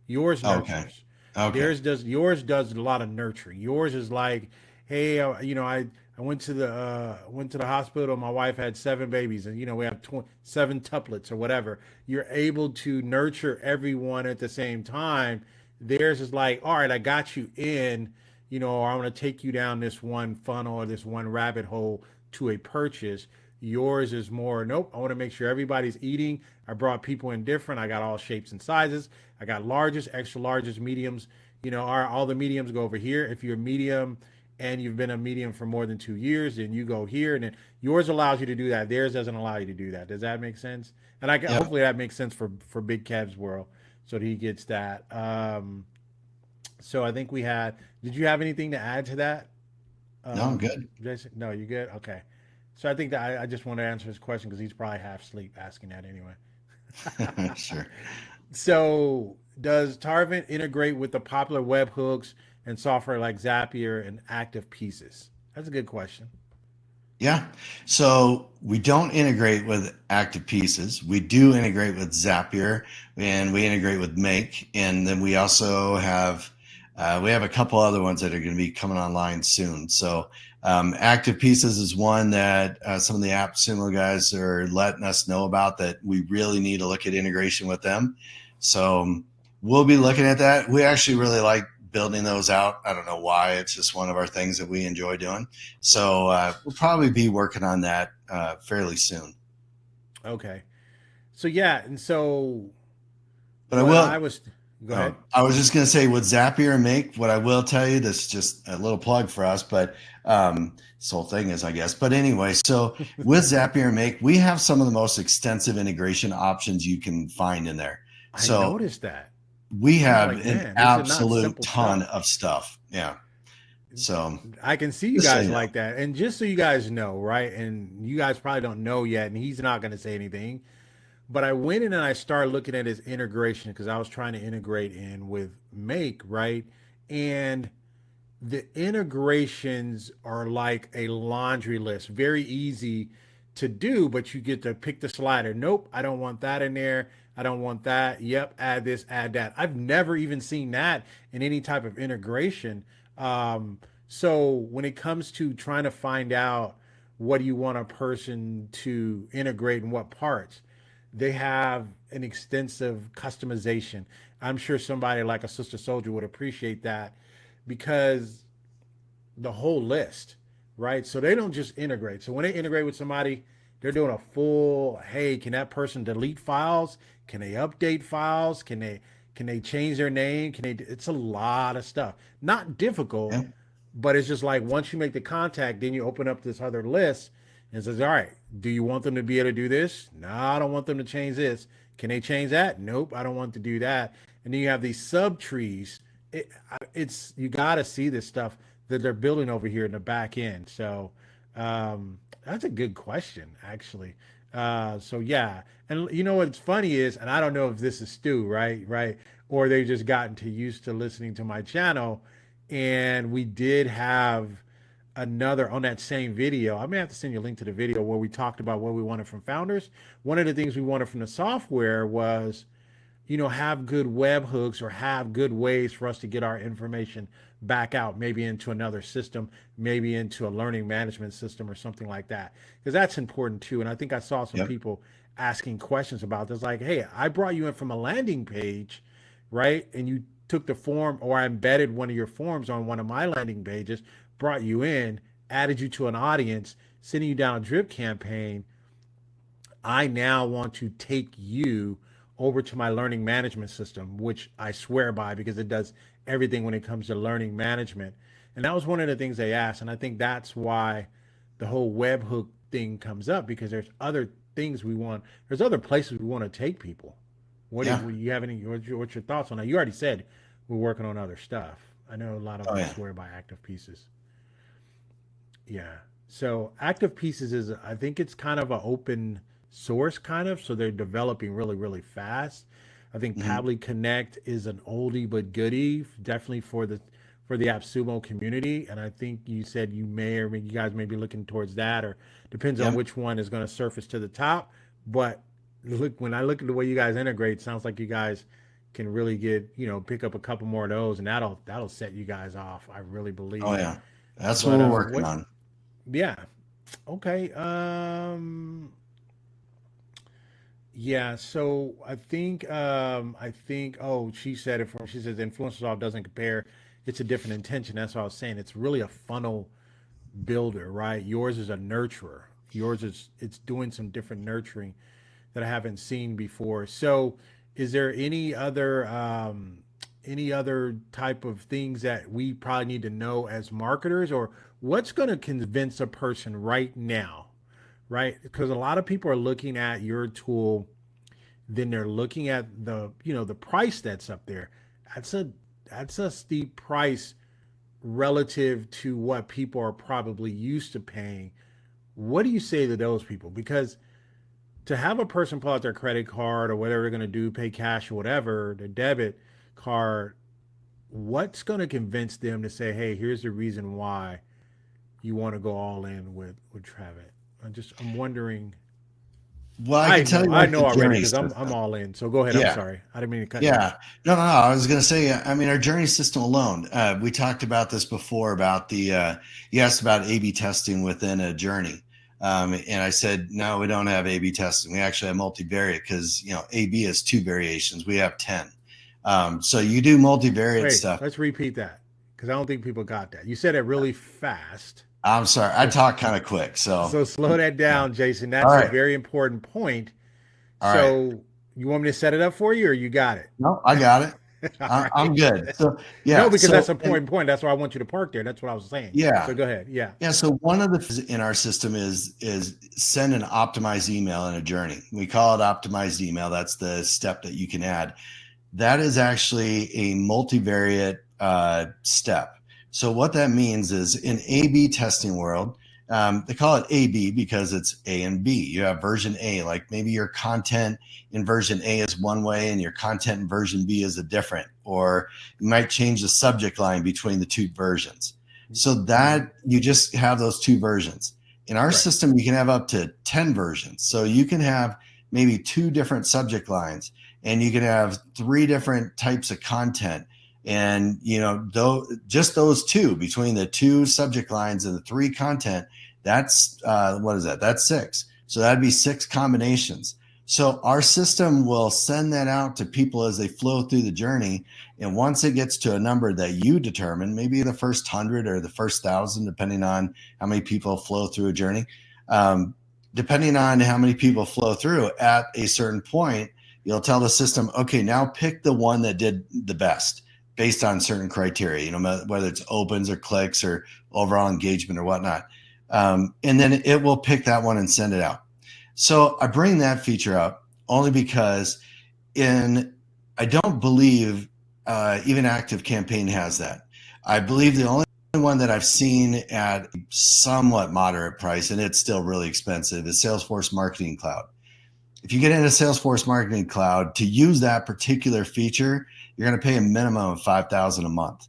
Yours Okay. nurtures. Okay. Yours does a lot of nurturing. Yours is like, hey, I went to the hospital. My wife had 7 babies, and we have 7 tuplets or whatever. You're able to nurture everyone at the same time. Theirs is like, all right, I got you in, or I'm going to take you down this one funnel or this one rabbit hole to a purchase. Yours is more, nope, I want to make sure everybody's eating. I brought people in different. I got all shapes and sizes. I got largest, extra largest, mediums. All the mediums go over here. If you're a medium and you've been a medium for more than 2 years, then you go here. And then yours allows you to do that. Theirs doesn't allow you to do that. Does that make sense? And Yep. hopefully that makes sense for Big Kev's World, so that he gets that. So I think we had. Did you have anything to add to that, No, I'm good. Jason? No, you good? Okay. So I think that I just want to answer his question because he's probably half asleep asking that anyway. Sure. So does Tarvent integrate with the popular webhooks and software like Zapier and Active Pieces? That's a good question. Yeah. So we don't integrate with active pieces. We do integrate with Zapier and we integrate with Make. And then we have a couple other ones that are going to be coming online soon. So active pieces is one that some of the AppSumo guys are letting us know about that we really need to look at integration with them. So we'll be looking at that. We actually really like building those out. I don't know why. It's just one of our things that we enjoy doing. So we'll probably be working on that fairly soon. Okay. So yeah, and so But I what I will. was go ahead. I was just going to say with Zapier and Make, what I will tell you, this is just a little plug for us, but this whole thing is, I guess. But anyway, so with Zapier and Make, we have some of the most extensive integration options you can find in there. I So noticed that. we I was have like, an man, this is not absolute simple ton stuff. of stuff. Yeah. So I can see you just so guys you know. like that. And just so you guys know, right? And you guys probably don't know yet, and he's not going to say anything. But I went in and I started looking at his integration because I was trying to integrate in with Make, right? And the integrations are like a laundry list, very easy to do, but you get to pick the slider. Nope, I don't want that in there. I don't want that. Yep, add this, add that. I've never even seen that in any type of integration. So when it comes to trying to find out what do you want a person to integrate in what parts, they have an extensive customization. I'm sure somebody like a Sister Soldier would appreciate that because the whole list, right? So they don't just integrate. So when they integrate with somebody, they're doing a full, hey, can that person delete files? Can they update files? Can they change their name? Can they it's a lot of stuff. Not difficult, Yeah. but it's just like once you make the contact, then you open up this other list and it says, all right, do you want them to be able to do this? No, I don't want them to change this. Can they change that? Nope, I don't want to do that. And then you have these sub trees. It's you got to see this stuff that they're building over here in the back end. So that's a good question, actually. So yeah, and you know what's funny is, and I don't know if this is Stu, right, or they just gotten too used to listening to my channel, and we did have another on that same video. I may have to send you a link to the video where we talked about what we wanted from founders. One of the things we wanted from the software was have good webhooks or have good ways for us to get our information back out, maybe into another system, maybe into a learning management system or something like that. Because that's important too. And I think I saw some Yep. people asking questions about this, like, hey, I brought you in from a landing page, right? And you took the form, or I embedded one of your forms on one of my landing pages, brought you in, added you to an audience, sending you down a drip campaign. I now want to take you over to my learning management system, which I swear by because it does everything when it comes to learning management. And that was one of the things they asked. And I think that's why the whole webhook thing comes up because there's other things we want, there's other places we want to take people. What do Yeah. you have any, what's your thoughts on that? You already said we're working on other stuff. I know a lot of Oh them yeah. swear by active pieces. Yeah. So active pieces is I think it's kind of an open source kind of, so they're developing really, really fast. I think Hmm. Pabbly Connect is an oldie but goodie, definitely for the AppSumo community. And I think you said you guys may be looking towards that, or depends on Yep. which one is going to surface to the top. But look, when I look at the way you guys integrate, sounds like you guys can really get pick up a couple more of those, and that'll set you guys off. I really Oh believe. yeah. That's what But we're working what on. yeah. Okay. Yeah, so I think oh, she said it for she says influencer soft doesn't compare. It's a different intention. That's what I was saying. It's really a funnel builder, right? Yours is a nurturer. Yours is it's doing some different nurturing that I haven't seen before. So is there any other type of things that we probably need to know as marketers, or what's going to convince a person right now, right? Because a lot of people are looking at your tool, then they're looking at the price that's up there. That's a that's a steep price relative to what people are probably used to paying. What do you say to those people? Because to have a person pull out their credit card or whatever they're going to do, pay cash or whatever, their debit card, what's going to convince them to say, hey, here's the reason why you want to go all in with Tarvent. I'm wondering. Well, I can tell you I like know the already journey because I'm system. all in. So go ahead. I'm Yeah. sorry. I didn't mean to cut you off. Yeah. No, no, no. I was going to say, I mean, our journey system alone, we talked about this before about you asked about A/B testing within a journey. And I said, no, we don't have A/B testing. We actually have multivariate because, A/B has 2 variations. We have 10. So you do multivariate Wait, stuff. let's repeat that because I don't think people got that. You said it really fast. I'm sorry. I So talk kind of quick. So, so slow that yeah. down, Jason. All That's a right. very important point. All right. So you want me to set it up for you, or you got it? No, I got it. All I'm right. good. So, No, yeah. because that's So, an and important point. That's why I want you to park there. That's what I was saying. yeah. So go ahead. Yeah. Yeah, so one of the in our system is send an optimized email in a journey. We call it optimized email. That's the step that you can add. That is actually a multivariate step. So what that means is in A/B testing world, they call it A/B because it's A and B. You have version A, like maybe your content in version A is one way and your content in version B is a different, or you might change the subject line between the 2 versions. So that you just have those 2 versions. In our Right. system, you can have up to 10 versions. So you can have maybe 2 different subject lines and you can have 3 different types of content. And, just those 2 between the 2 subject lines and the 3 content, that's what is that? That's 6. So that'd be 6 combinations. So our system will send that out to people as they flow through the journey. And once it gets to a number that you determine, maybe the first 100 or the first 1,000, depending on how many people flow through a journey, depending on how many people flow through at a certain point, you'll tell the system, okay, now pick the one that did the best based on certain criteria, whether it's opens or clicks or overall engagement or whatnot. And then it will pick that one and send it out. So I bring that feature up only because I don't believe even ActiveCampaign has that. I believe the only one that I've seen at a somewhat moderate price, and it's still really expensive, is Salesforce Marketing Cloud. If you get into Salesforce Marketing Cloud, to use that particular feature, you're going to pay a minimum of $5,000 a month.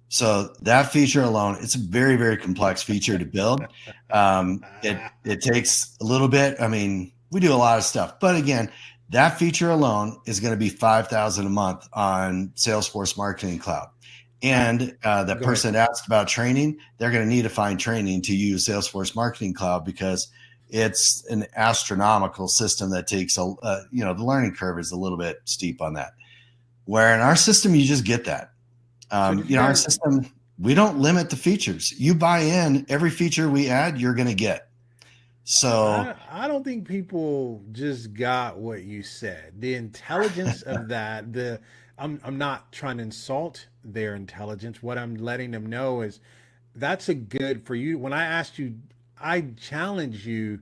So that feature alone, it's a very, very complex feature to build. It takes a little bit. I mean, we do a lot of stuff, but again, that feature alone is going to be $5,000 a month on Salesforce Marketing Cloud. And the person that asked about training, they're going to need to find training to use Salesforce Marketing Cloud because it's an astronomical system that takes the learning curve is a little bit steep on that. Where in our system, you just get that. Our system, we don't limit the features. You buy in, every feature we add, you're going to get. So I don't think people just got what you said. The intelligence of that, I'm not trying to insult their intelligence. What I'm letting them know is that's a good for you. When I asked you, I challenge you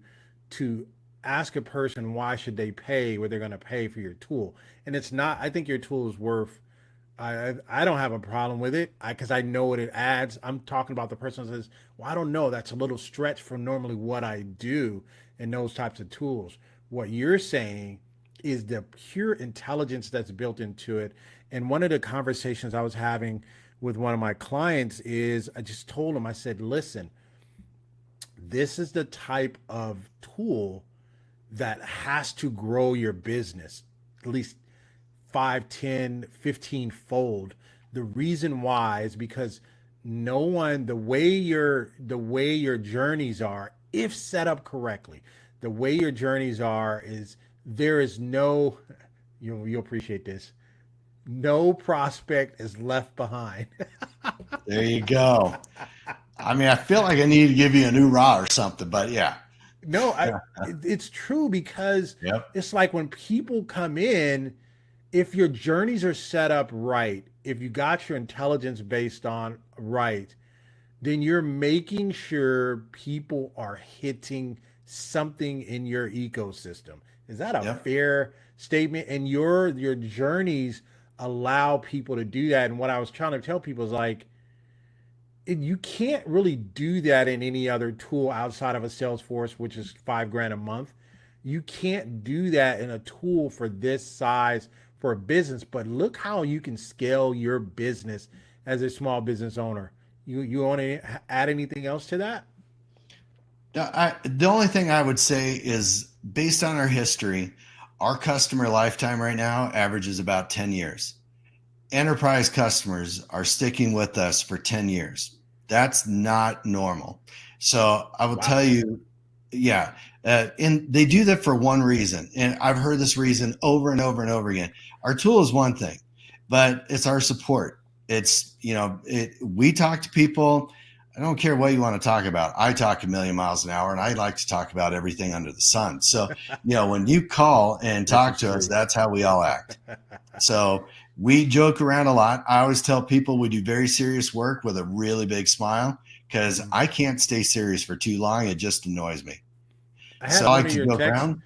to ask a person why should they pay what they're going to pay for your tool. And it's not, I think your tool is worth, I don't have a problem with it because I know what it adds. I'm talking about the person who says, well, I don't know. That's a little stretch for normally what I do in those types of tools. What you're saying is the pure intelligence that's built into it. And one of the conversations I was having with one of my clients is I just told him, I said, listen, this is the type of tool that has to grow your business at least 5, 10, 15 fold. The reason why is because no one, the way your journeys are, if set up correctly, the way your journeys are is there is no, you'll appreciate this, no prospect is left behind. there you go. I mean, I feel like I need to give you a new raw or something, but yeah. No, it's true because it's like when people come in, if your journeys are set up right, if you got your intelligence based on right, then you're making sure people are hitting something in your ecosystem. Is that a fair statement? And your journeys allow people to do that. And what I was trying to tell people is like, you can't really do that in any other tool outside of a Salesforce, which is $5,000 a month. You can't do that in a tool for this size for a business, but look how you can scale your business as a small business owner. You want to add anything else to that? The only thing I would say is based on our history, our customer lifetime right now averages about 10 years. Enterprise customers are sticking with us for 10 years. That's not normal. So I will tell Wow. you, yeah, and they do that for one reason. And I've heard this reason over and over and over again. Our tool is one thing, but it's our support. It's, we talk to people. I don't care what you want to talk about. I talk a million miles an hour and I like to talk about everything under the sun. So, when you call and This talk is to us, true. that's how we all act. So we joke around a lot. I always tell people we do very serious work with a really big smile because Mhm. I can't stay serious for too long. It just annoys me. I So had I one like of to your joke texts. around.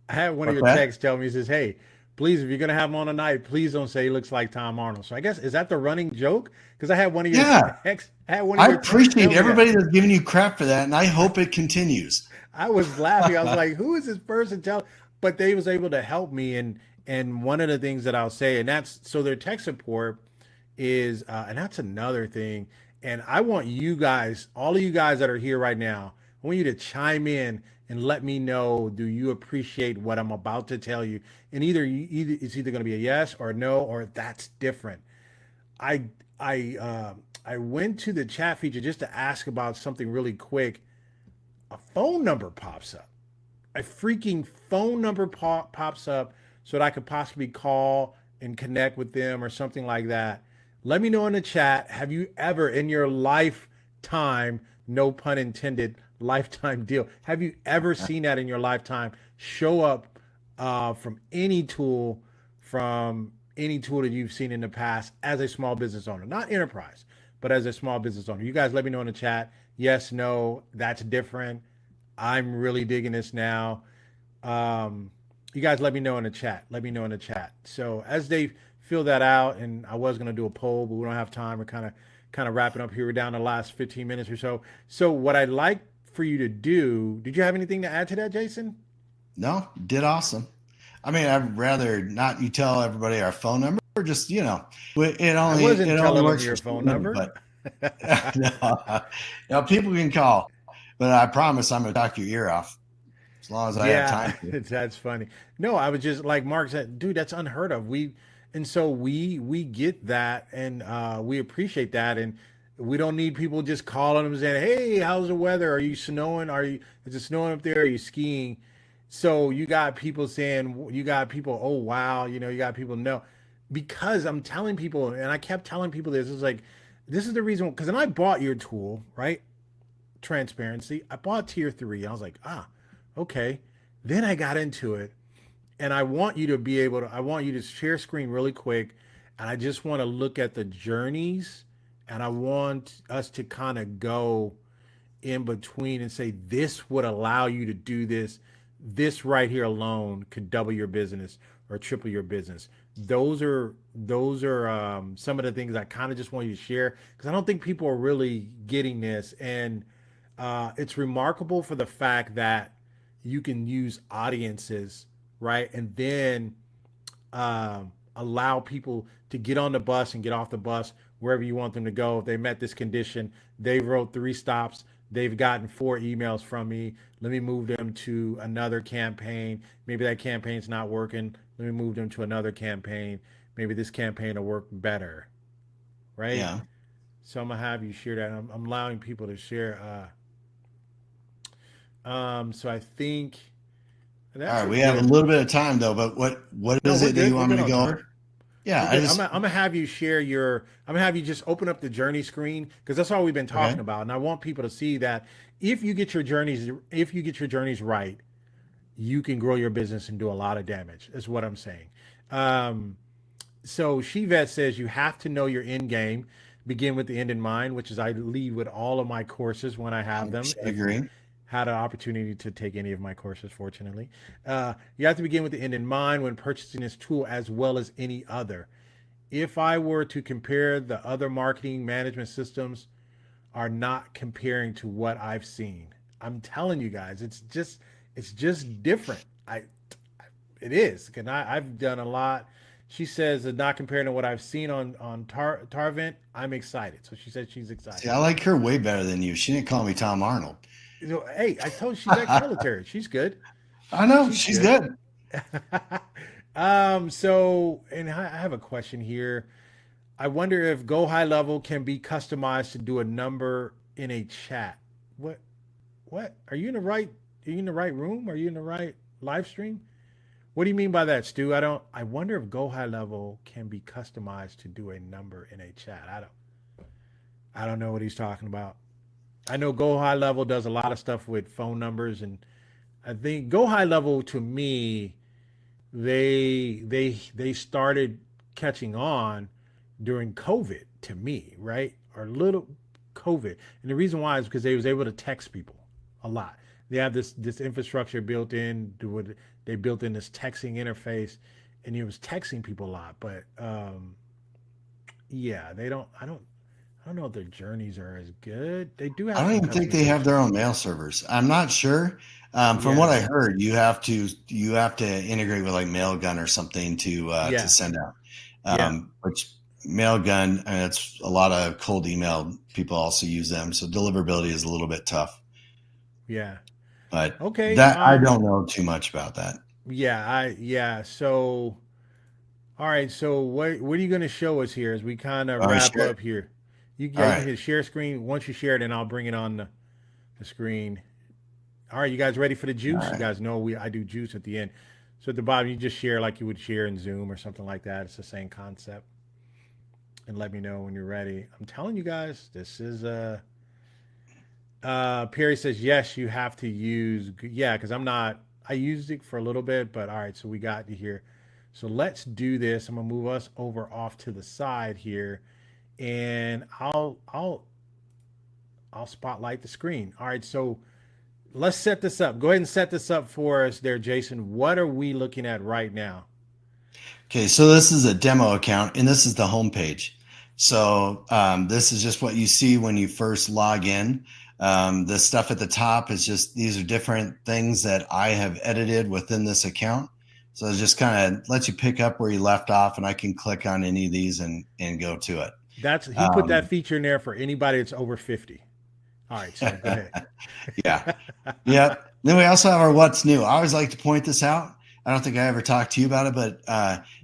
I had one of What's your that? texts tell me, he says, "Hey, please, if you're gonna have him on tonight, please don't say he looks like Tom Arnold." So I guess is that the running joke? Because I had one of your Yeah. texts. I had one of I your texts appreciate tell me that. everybody that's giving you crap for that. And I hope it continues. I was laughing. I was like, "Who is this person?" But they was able to help me, and one of the things that I'll say, and that's so their tech support is, and that's another thing. And I want you guys, all of you guys that are here right now, I want you to chime in and let me know. Do you appreciate what I'm about to tell you? And either it's either going to be a yes or a no, or that's different. I I I went to the chat feature just to ask about something really quick. A phone number pops up. A freaking phone number pops up so that I could possibly call and connect with them or something like that. Let me know in the chat. Have you ever in your lifetime, no pun intended, lifetime deal, have you ever seen that in your lifetime show up from from any tool that you've seen in the past as a small business owner, not enterprise, but as a small business owner? You guys let me know in the chat. Yes, no, that's different. I'm really digging this now. Um, you guys let me know in the chat. Let me know in the chat. So as they fill that out, and I was gonna do a poll, but we don't have time. We're kind of wrapping up here. We're down to the last 15 minutes or so. So what I'd like for you to do, did you have anything to add to that, Jason? No, did awesome. I mean, I'd rather not you tell everybody our phone number, or just, it I only wasn't it only telling them works for your certain phone numbers, number. but no, people can call, but I promise I'm going to talk your ear off as long as I have Yeah, time to. that's funny. No, I was just like Mark said, dude, that's unheard of. And so we get that, and we appreciate that, and we don't need people just calling them saying, "Hey, how's the weather? Are you snowing? Is it snowing up there? Are you skiing?" So you got people saying, you got people, "Oh wow," you got people no, because I'm telling people, and I kept telling people this is like, this is the reason because then I bought your tool, right? Transparency. I bought tier 3. I was like, okay. Then I got into it, and I want you to be able to, I want you to share screen really quick. And I just want to look at the journeys, and I want us to kind of go in between and say, this would allow you to do this. This right here alone could double your business or triple your business. Those are some of the things I kind of just want you to share because I don't think people are really getting this. And it's remarkable for the fact that you can use audiences, right? And then allow people to get on the bus and get off the bus wherever you want them to go. If they met this condition, they wrote 3 stops. They've gotten 4 emails from me. Let me move them to another campaign. Maybe that campaign's not working. Let me move them to another campaign. Maybe this campaign will work better, right? Yeah. So I'm gonna have you share that. I'm allowing people to share. So I think All that's right. a We have a good. little bit of time though, but what No, is we're it that you good. We're want me good to on go time. over? Yeah. We're good. I'm gonna have you share your. I'm gonna have you just open up the journey screen because that's all we've been Okay. talking about, and I want people to see that if you get your journeys right, you can grow your business and do a lot of damage. Is what I'm saying. Um, so Shivet says you have to know your end game. Begin with the end in mind, which is I lead with all of my courses when I have them. 100% If you agree. had an opportunity to take any of my courses, fortunately, you have to begin with the end in mind when purchasing this tool as well as any other. If I were to compare the other marketing management systems, are not comparing to what I've seen. I'm telling you guys, it's just different. It is. And I've done a lot. She says, not comparing to what I've seen on Tarvent, I'm excited. So she said she's See, excited. I like her way better than you. She didn't call me Tom Arnold. So, hey, I told you she's ex-military. She's good. I know She's she's good. good. So, and I have a question here. I wonder if Go High Level can be customized to do a number in a chat. What? What? Are you in the right? Are you in the right room? Are you in the right live stream? What do you mean by that, Stu? I don't. I wonder if Go High Level can be customized to do a number in a chat. I don't. I don't know what he's talking about. I know Go High Level does a lot of stuff with phone numbers, and I think Go High Level to me, they started catching on during COVID to me, right? Or little COVID, and the reason why is because they was able to text people a lot. They have this infrastructure built in. They built in this texting interface, and it was texting people a lot. But yeah, they don't. I don't know if their journeys are as good. They do I have don't some even think they have customization. their own mail servers. I'm not sure. From what Yeah, I heard, you have to integrate with like Mailgun or something to yeah, send out. yeah, Which Mailgun, and it's a lot of cold email people also use them, so deliverability is a little bit tough. yeah. But Okay. that I don't know too much about that. Yeah. So all right. So what are you going to show us here as we kind of All right, wrap sure. up here? All You can right. hit share screen. Once you share it, then I'll bring it on the screen. All right, you guys ready for the All juice? You right. guys know I do juice at the end. So at the bottom, you just share like you would share in Zoom or something like that. It's the same concept. And let me know when you're ready. I'm telling you guys, this is Perry says yes, you have to use yeah, because I'm not I used it for a little bit, but all right, so we got you here. So let's do this. I'm gonna move us over off to the side here, and I'll spotlight the screen. All right, so let's set this up. Go ahead and set this up for us there, Jason. What are we looking at right now? Okay, so this is a demo account, and this is the home page. So this is just what you see when you first log in. The stuff at the top is just these are different things that I have edited within this account. So it just kind of lets you pick up where you left off, and I can click on any of these and go to it. That's he put that Um, feature in there for anybody that's over 50. All right, so go ahead. yeah. Yep. Then we also have our what's new. I always like to point this out. I don't think I ever talked to you about it, but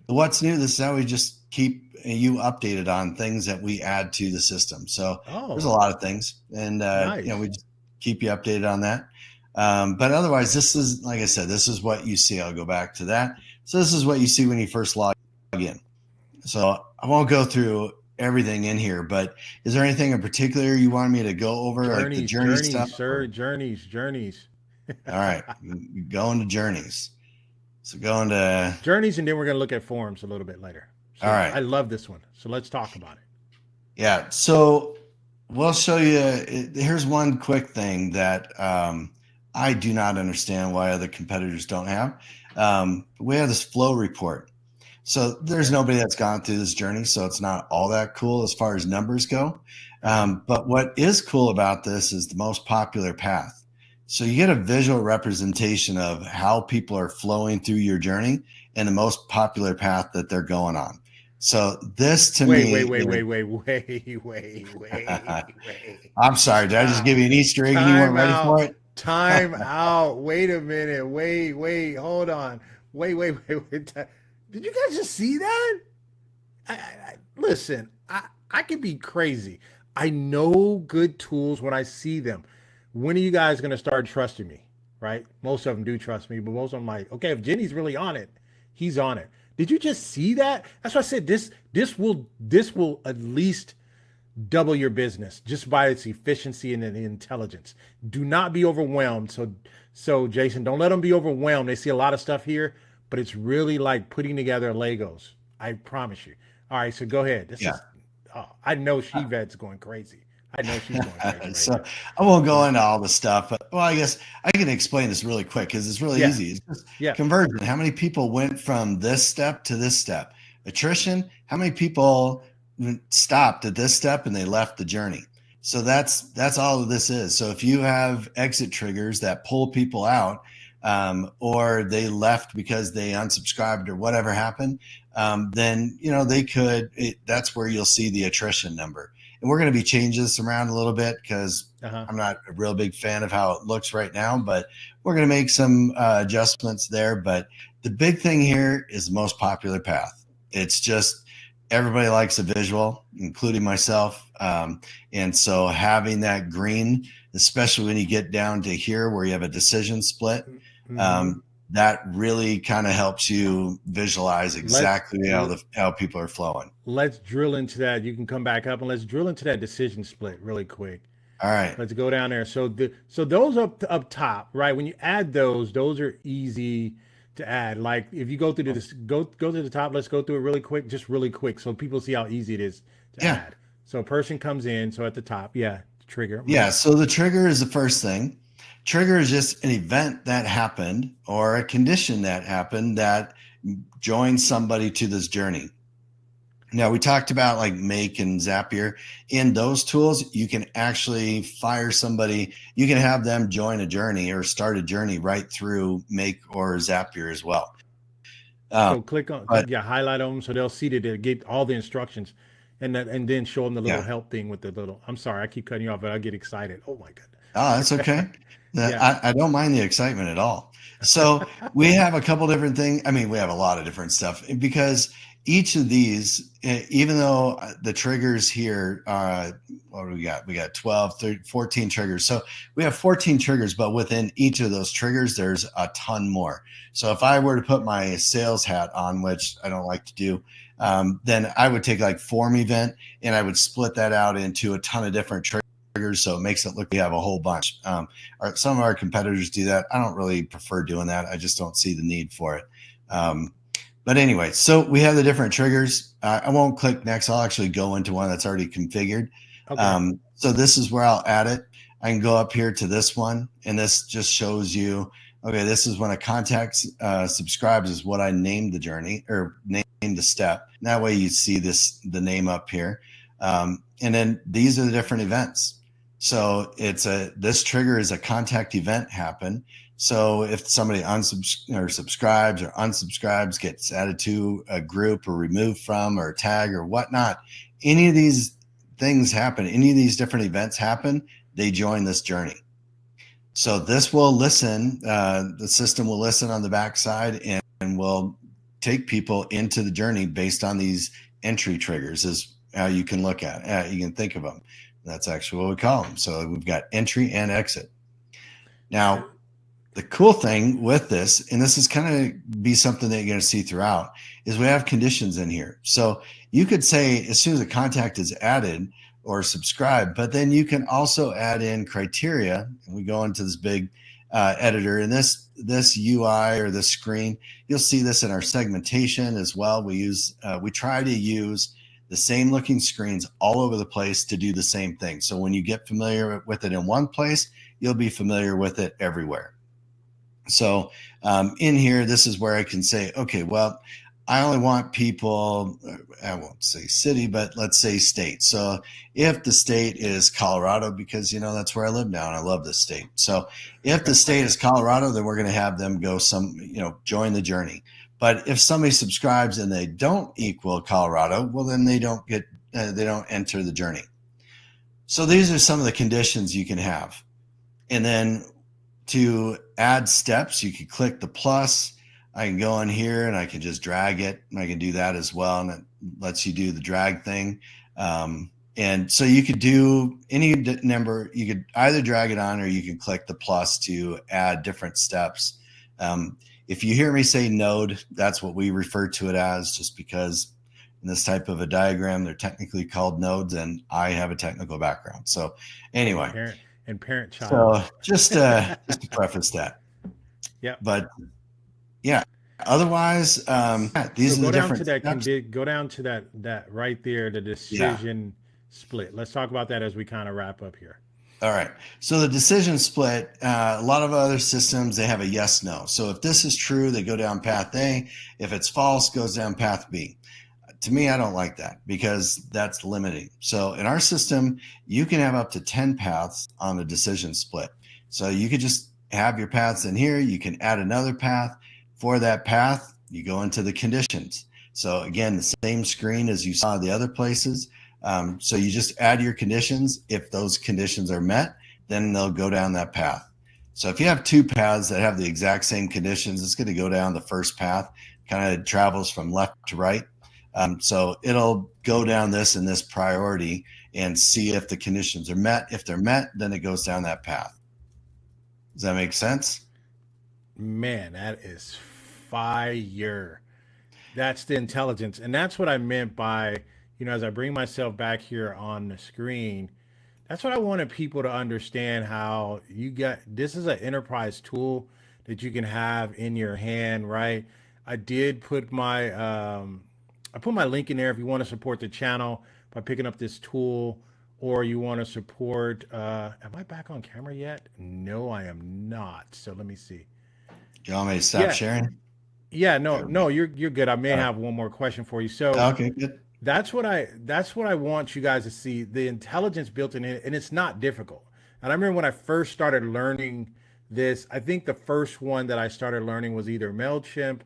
the what's new, this is how we just keep you updated on things that we add to the system. So there's a Oh, lot of things, and we nice. just keep you updated on that. But otherwise, this is like I said, this is what you see. I'll go back to that. So this is what you see when you first log in. So I won't go through everything in here, but is there anything in particular you want me to go over, like the journey stuff? Journeys, sir. Journeys. All right, go into journeys. So go into Journeys, and then we're going to look at forums a little bit later. all So right, I love this one. So let's talk about it. yeah. So we'll show you. Here's one quick thing that I do not understand why other competitors don't have. We have this flow report. So there's Okay. nobody that's gone through this journey, so it's not all that cool as far as numbers go. Uh huh. But what is cool about this is the most popular path. So you get a visual representation of how people are flowing through your journey and the most popular path that they're going on. So this to Wait, me wait, wait, is, wait, wait, wait, wait. I'm sorry, did I just give Stop. you an Easter egg and you weren't Time ready for out. it? Time out. Wait a minute. Hold on. Wait. Did you guys just see that? Listen, I can be crazy. I know good tools when I see them. When are you guys going to start trusting me? Right? Most of them do trust me, but most of them like, okay, if Jenny's really on it, he's on it. Did you just see that? That's why I said this will at least double your business just by its efficiency and intelligence. Do not be overwhelmed. So Jason, don't let them be overwhelmed. They see a lot of stuff here, but it's really like putting together Legos. I promise you. All right, so go ahead. This Yeah. is I know Shevet's going crazy. I know she's going crazy right So now. I won't So go into all the stuff, but well, I guess I can explain this really quick because it's really yeah, easy. It's just yeah. conversion. How many people went from this step to this step? Attrition. How many people stopped at this step and they left the journey? So that's all of this is. So if you have exit triggers that pull people out, or they left because they unsubscribed or whatever happened, then, you know, that's where you'll see the attrition number. And we're going to be changing this around a little bit because I'm not a real big fan of how it looks right now, but we're going to make some adjustments there. But the big thing here is the most popular path. It's just everybody likes a visual, including myself. And so having that green, especially when you get down to here where you have a decision split, that really kind of helps you visualize exactly how people are flowing. Let's drill into that. You can come back up and let's drill into that decision split really quick. All right. Let's go down there. So those up top, right? When you add those are easy to add. Like if you go through this, go to the top. Let's go through it really quick, just really quick, so people see how easy it is to add. So a person comes in. So at the top, trigger. Yeah. So the trigger is the first thing. Trigger is just an event that happened or a condition that happened that joins somebody to this journey. Now, we talked about like Make and Zapier. In those tools, you can actually fire somebody. You can have them join a journey or start a journey right through Make or Zapier as well. So click on, highlight them so they'll see that they get all the instructions, and then show them the little help thing with the little. I'm sorry, I keep cutting you off, but I get excited. Oh my goodness. Oh, that's okay. I don't mind the excitement at all. So we have a couple different things. I mean, we have a lot of different stuff because each of these, even though the triggers here, what do we got? We got 12, 13, 14 triggers. So we have 14 triggers, but within each of those triggers, there's a ton more. So if I were to put my sales hat on, which I don't like to do, then I would take like form event and I would split that out into a ton of different triggers. So it makes it look like we have a whole bunch. Some of our competitors do that. I don't really prefer doing that. I just don't see the need for it. But anyway, so we have the different triggers. I won't click next. I'll actually go into one that's already configured. Okay. So this is where I'll add it. I can go up here to this one, and this just shows you, okay, this is when a contact subscribes is what I named the journey or named the step. And that way you see the name up here. And then these are the different events. So this trigger is a contact event happen. So if somebody subscribes or unsubscribes, gets added to a group or removed from or tag or whatnot, any of these things happen, any of these different events happen, they join this journey. So this will listen, the system will listen on the backside and will take people into the journey based on these entry triggers is how you can look at it. You can think of them. That's actually what we call them. So we've got entry and exit. Now, the cool thing with this, and this is kind of be something that you're going to see throughout, is we have conditions in here. So you could say as soon as a contact is added or subscribed, but then you can also add in criteria. And we go into this big editor, and this UI or this screen, you'll see this in our segmentation as well. We try to use the same looking screens all over the place to do the same thing. So when you get familiar with it in one place, you'll be familiar with it everywhere. So in here, this is where I can say, okay, well, I only want people, I won't say city, but let's say state. So if the state is Colorado, because, that's where I live now and I love this state. So if the state is Colorado, then we're going to have them go join the journey. But if somebody subscribes and they don't equal Colorado, well, then they don't enter the journey. So these are some of the conditions you can have. And then to add steps, you can click the plus. I can go in here and I can just drag it. And I can do that as well. And it lets you do the drag thing. And so you could do any number. You could either drag it on or you can click the plus to add different steps. If you hear me say node, that's what we refer to it as, just because in this type of a diagram, they're technically called nodes, and I have a technical background. So anyway. Parent child. So just to preface that. Yeah. But yeah, otherwise, these are the different steps. Go down to that right there, the decision split. Let's talk about that as we kind of wrap up here. All right. So the decision split, a lot of other systems, they have a yes, no. So if this is true, they go down path A. If it's false, goes down path B. To me, I don't like that because that's limiting. So in our system, you can have up to 10 paths on a decision split. So you could just have your paths in here. You can add another path. For that path, you go into the conditions. So again, the same screen as you saw the other places. So you just add your conditions. If those conditions are met, then they'll go down that path. So if you have two paths that have the exact same conditions, it's going to go down the first path, kind of travels from left to right. So it'll go down this in this priority and see if the conditions are met. If they're met, then it goes down that path. Does that make sense? Man, that is fire. That's the intelligence. And that's what I meant by, as I bring myself back here on the screen, that's what I wanted people to understand, how you get this is an enterprise tool that you can have in your hand, right? I did put my I put my link in there if you want to support the channel by picking up this tool, or you want to support am I back on camera yet? No, I am not. So let me see. You want me to stop Yeah. sharing? Yeah, no, you're good. I may have one more question for you. So Okay, good. that's what I want you guys to see, the intelligence built in it, and it's not difficult. And I remember when I first started learning this, I think the first one that I started learning was either MailChimp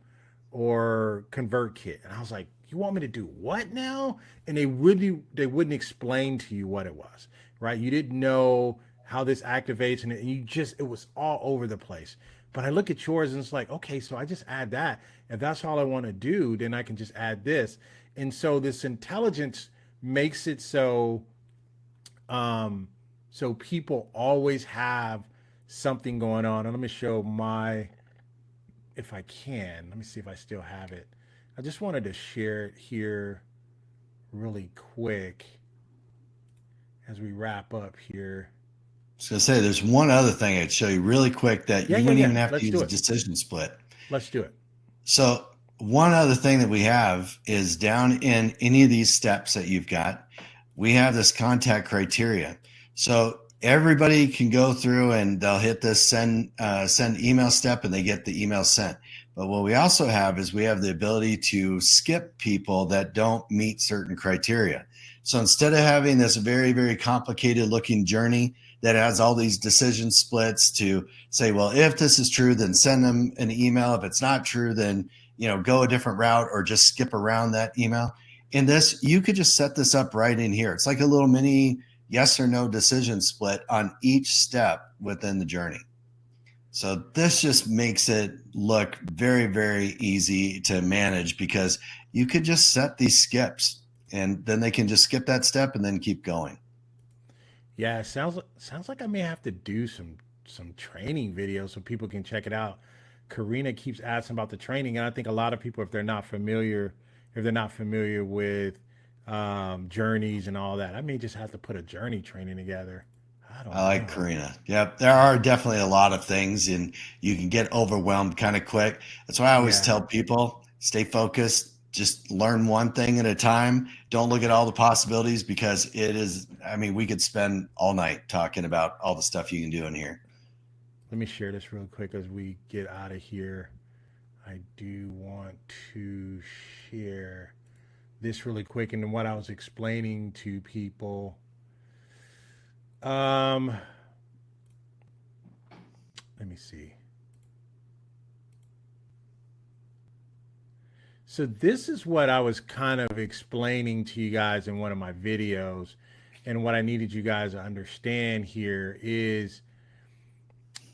or ConvertKit. And I was like, you want me to do what now? And they wouldn't explain to you what it was, right? You didn't know how this activates, and it was all over the place. But I look at yours and it's like, okay, so I just add that. If that's all I want to do, then I can just add this. And so this intelligence makes it so people always have something going on. And let me show if I can, let me see if I still have it. I just wanted to share it here really quick as we wrap up here. I was going to say, there's one other thing I'd show you really quick that Yeah, you yeah, wouldn't yeah. even have to Let's do use a it. decision split. Let's do it. So one other thing that we have is down in any of these steps that you've got, we have this contact criteria. So everybody can go through and they'll hit this send email step and they get the email sent. But what we also have is we have the ability to skip people that don't meet certain criteria. So instead of having this very, very complicated looking journey that has all these decision splits to say, well, if this is true, then send them an email. If it's not true, then go a different route or just skip around that email. In this, you could just set this up right in here. It's like a little mini yes or no decision split on each step within the journey. So this just makes it look very, very easy to manage because you could just set these skips and then they can just skip that step and then keep going. Yeah, it sounds like I may have to do some training videos so people can check it out. Karina keeps asking about the training, and I think a lot of people, if they're not familiar with journeys and all that, I may just have to put a journey training together. I I don't like know. Karina. Yep. There are definitely a lot of things and you can get overwhelmed kind of quick. That's why I always Yeah, tell people stay focused, just learn one thing at a time. Don't look at all the possibilities because we could spend all night talking about all the stuff you can do in here. let me share this real quick as we get out of here. I do want to share this really quick and what I was explaining to people. Um, let me see. So this is what I was kind of explaining to you guys in one of my videos, and what I needed you guys to understand here is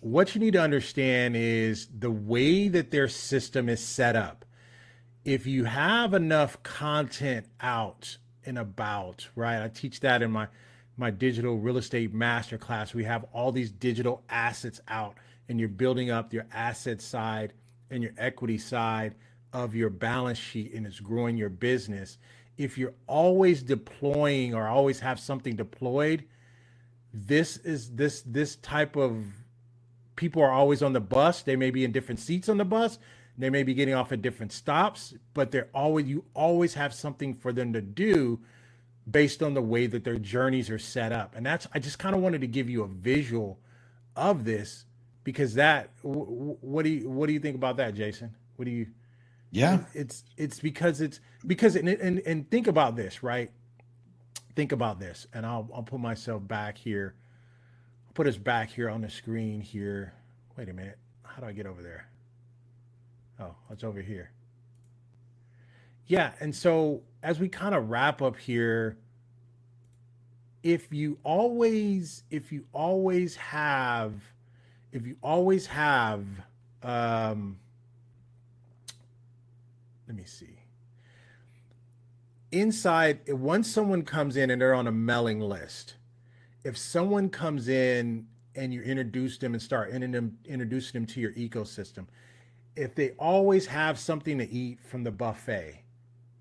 what you need to understand is the way that their system is set up. If you have enough content out and about, right? I teach that in my digital real estate masterclass. We have all these digital assets out, and you're building up your asset side and your equity side of your balance sheet, and it's growing your business. If you're always deploying or always have something deployed, this type of people are always on the bus. They may be in different seats on the bus. They may be getting off at different stops, but you always have something for them to do based on the way that their journeys are set up. And I just kind of wanted to give you a visual of this because what do you think about that, Jason? What do you Yeah. it's because and think about this, right? Think about this, and I'll put myself back here. I'll put us back here on the screen here. Wait a minute. How do I get over there? Oh, it's over here. Yeah. And so as we kind of wrap up here, if you always have, if you always have, um, let me see, inside, once someone comes in and they're on a mailing list, if someone comes in and you introduce them and start introducing them to your ecosystem, if they always have something to eat from the buffet,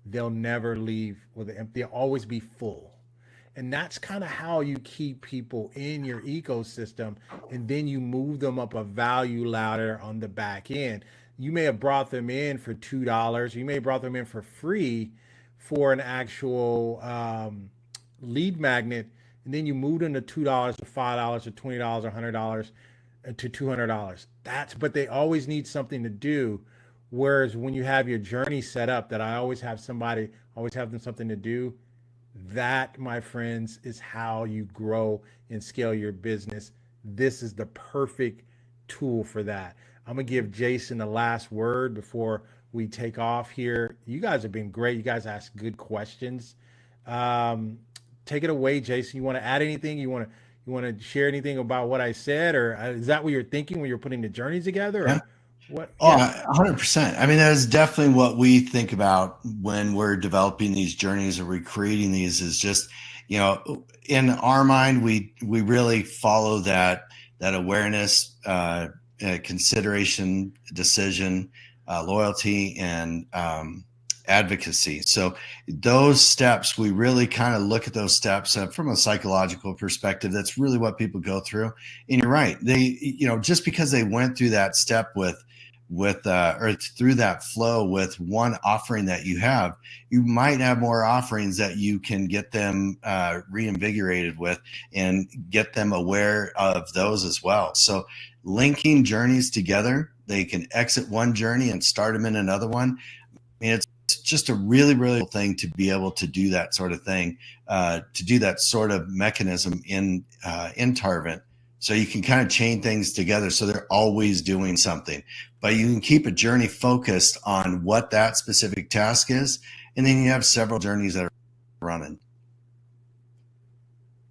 they'll never leave with it. They'll always be full. And that's kind of how you keep people in your ecosystem. And then you move them up a value ladder on the back end. You may have brought them in for $2. You may have brought them in for free for an actual lead magnet. And then you move them to $2 to $5 to $20 or $100 to $200. But they always need something to do. Whereas when you have your journey set up, that I always have them something to do, that, my friends, is how you grow and scale your business. This is the perfect tool for that. I'm going to give Jason the last word before we take off here. You guys have been great. You guys asked good questions. Take it away, Jason. You want to add anything? You want to share anything about what I said, or is that what you're thinking when you're putting the journeys together? Or Yeah. what? Oh, Yeah. 100%. I mean, that is definitely what we think about when we're developing these journeys or recreating these, is just, in our mind, we really follow that awareness, consideration, decision, loyalty, and advocacy. So those steps, we really kind of look at those steps from a psychological perspective. That's really what people go through. And you're right. They, just because they went through that step with or through that flow with one offering that you have, you might have more offerings that you can get them reinvigorated with and get them aware of those as well. So linking journeys together, they can exit one journey and start them in another one. I mean, it's just a really, really cool thing to be able to do that sort of thing, to do that sort of mechanism in Tarvent. So you can kind of chain things together so they're always doing something, but you can keep a journey focused on what that specific task is. And then you have several journeys that are running.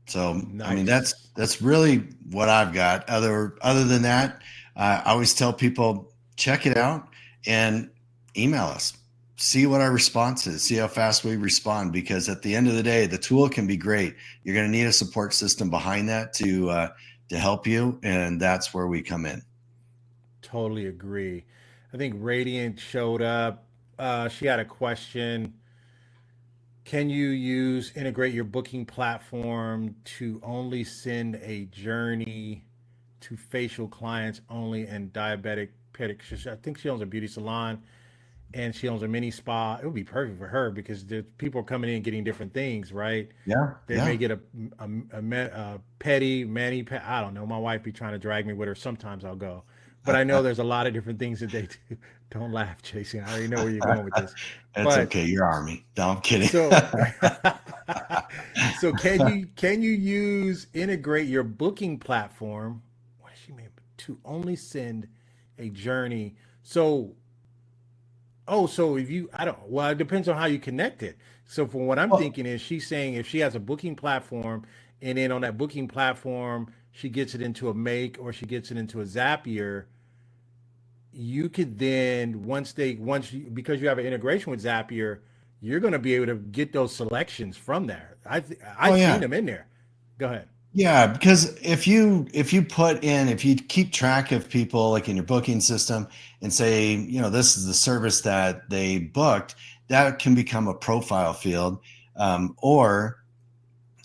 So, nice. I mean, that's really what I've got. Other than that, I always tell people, check it out and email us. See what our response is, see how fast we respond, because at the end of the day, the tool can be great. You're going to need a support system behind that to help you. And that's where we come in. Totally agree. I think Radiant showed up. She had a question. Can you integrate your booking platform to only send a journey to facial clients only and diabetic pedicure? I think she owns a beauty salon and she owns a mini spa. It would be perfect for her because people are coming in getting different things, right? Yeah. They may get a pedi, mani, I don't know. My wife be trying to drag me with her. Sometimes I'll go. But I know there's a lot of different things that they do. Don't laugh, Jason. I already know where you're going with this. That's okay. You're Army. No, I'm kidding. So, so can you integrate your booking platform? What is she made to only send a journey? So if you, it depends on how you connect it. So from what I'm thinking is she's saying if she has a booking platform and then on that booking platform, she gets it into a Make or she gets it into a Zapier, you could then, because you have an integration with Zapier, you're going to be able to get those selections from there. I've seen them in there. Go ahead. Yeah, because if you keep track of people like in your booking system and say, this is the service that they booked, that can become a profile field. Or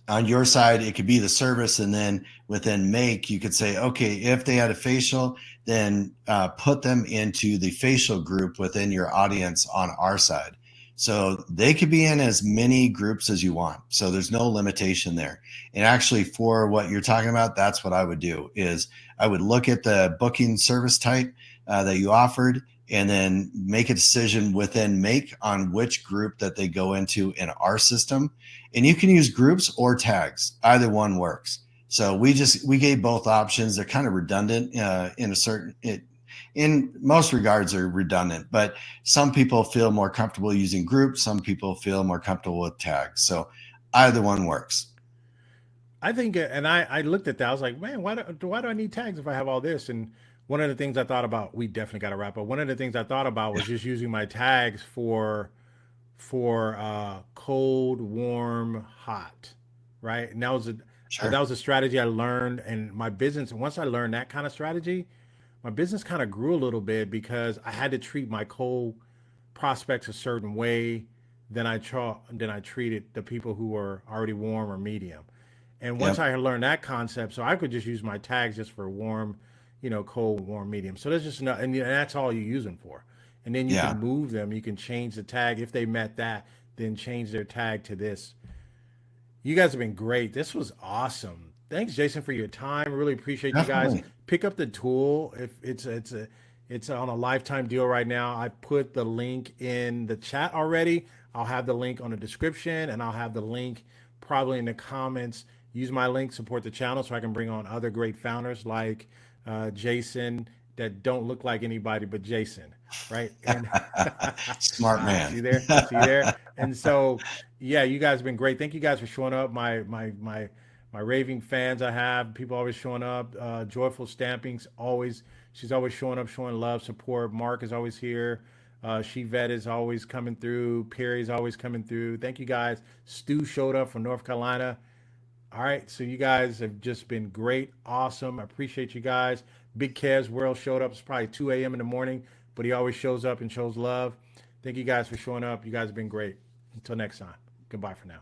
on your side, it could be the service. And then within Make, you could say, okay, if they had a facial, then put them into the facial group within your audience on our side. So they could be in as many groups as you want. So there's no limitation there. And actually for what you're talking about, that's what I would do is I would look at the booking service type that you offered and then make a decision within Make on which group that they go into in our system. And you can use groups or tags. Either one works. So we gave both options. They're kind of redundant in most regards are redundant, but some people feel more comfortable using groups. Some people feel more comfortable with tags. So either one works. I think, and I looked at that. I was like, man, why do I need tags if I have all this? And one of the things I thought about, we definitely got to wrap up. One of the things I thought about was just using my tags for cold, warm, hot, right? And Sure. that was a strategy I learned, and my business. Once I learned that kind of strategy, my business kind of grew a little bit because I had to treat my cold prospects a certain way than I treated the people who were already warm or medium. And once Yep. I learned that concept, so I could just use my tags just for warm, cold, warm, medium. So there's just no, and that's all you use them for. And then you can Yeah. move them. You can change the tag if they met that, then change their tag to this. You guys have been great. This was awesome. Thanks, Jason, for your time. Really appreciate you guys. Definitely. Pick up the tool. If it's on a lifetime deal right now. I put the link in the chat already. I'll have the link on the description, and I'll have the link probably in the comments. Use my link, support the channel, so I can bring on other great founders like Jason that don't look like anybody but Jason, right? And Smart man. see there. And so, yeah, you guys have been great. Thank you guys for showing up. My raving fans I have, people always showing up. Joyful Stampings always, she's always showing up, showing love, support. Mark is always here. Shevette is always coming through. Perry's always coming through. Thank you guys. Stu showed up from North Carolina. All right, so you guys have just been great, awesome. I appreciate you guys. Big Kev's World showed up. It's probably 2 a.m. in the morning, but he always shows up and shows love. Thank you guys for showing up. You guys have been great. Until next time, goodbye for now.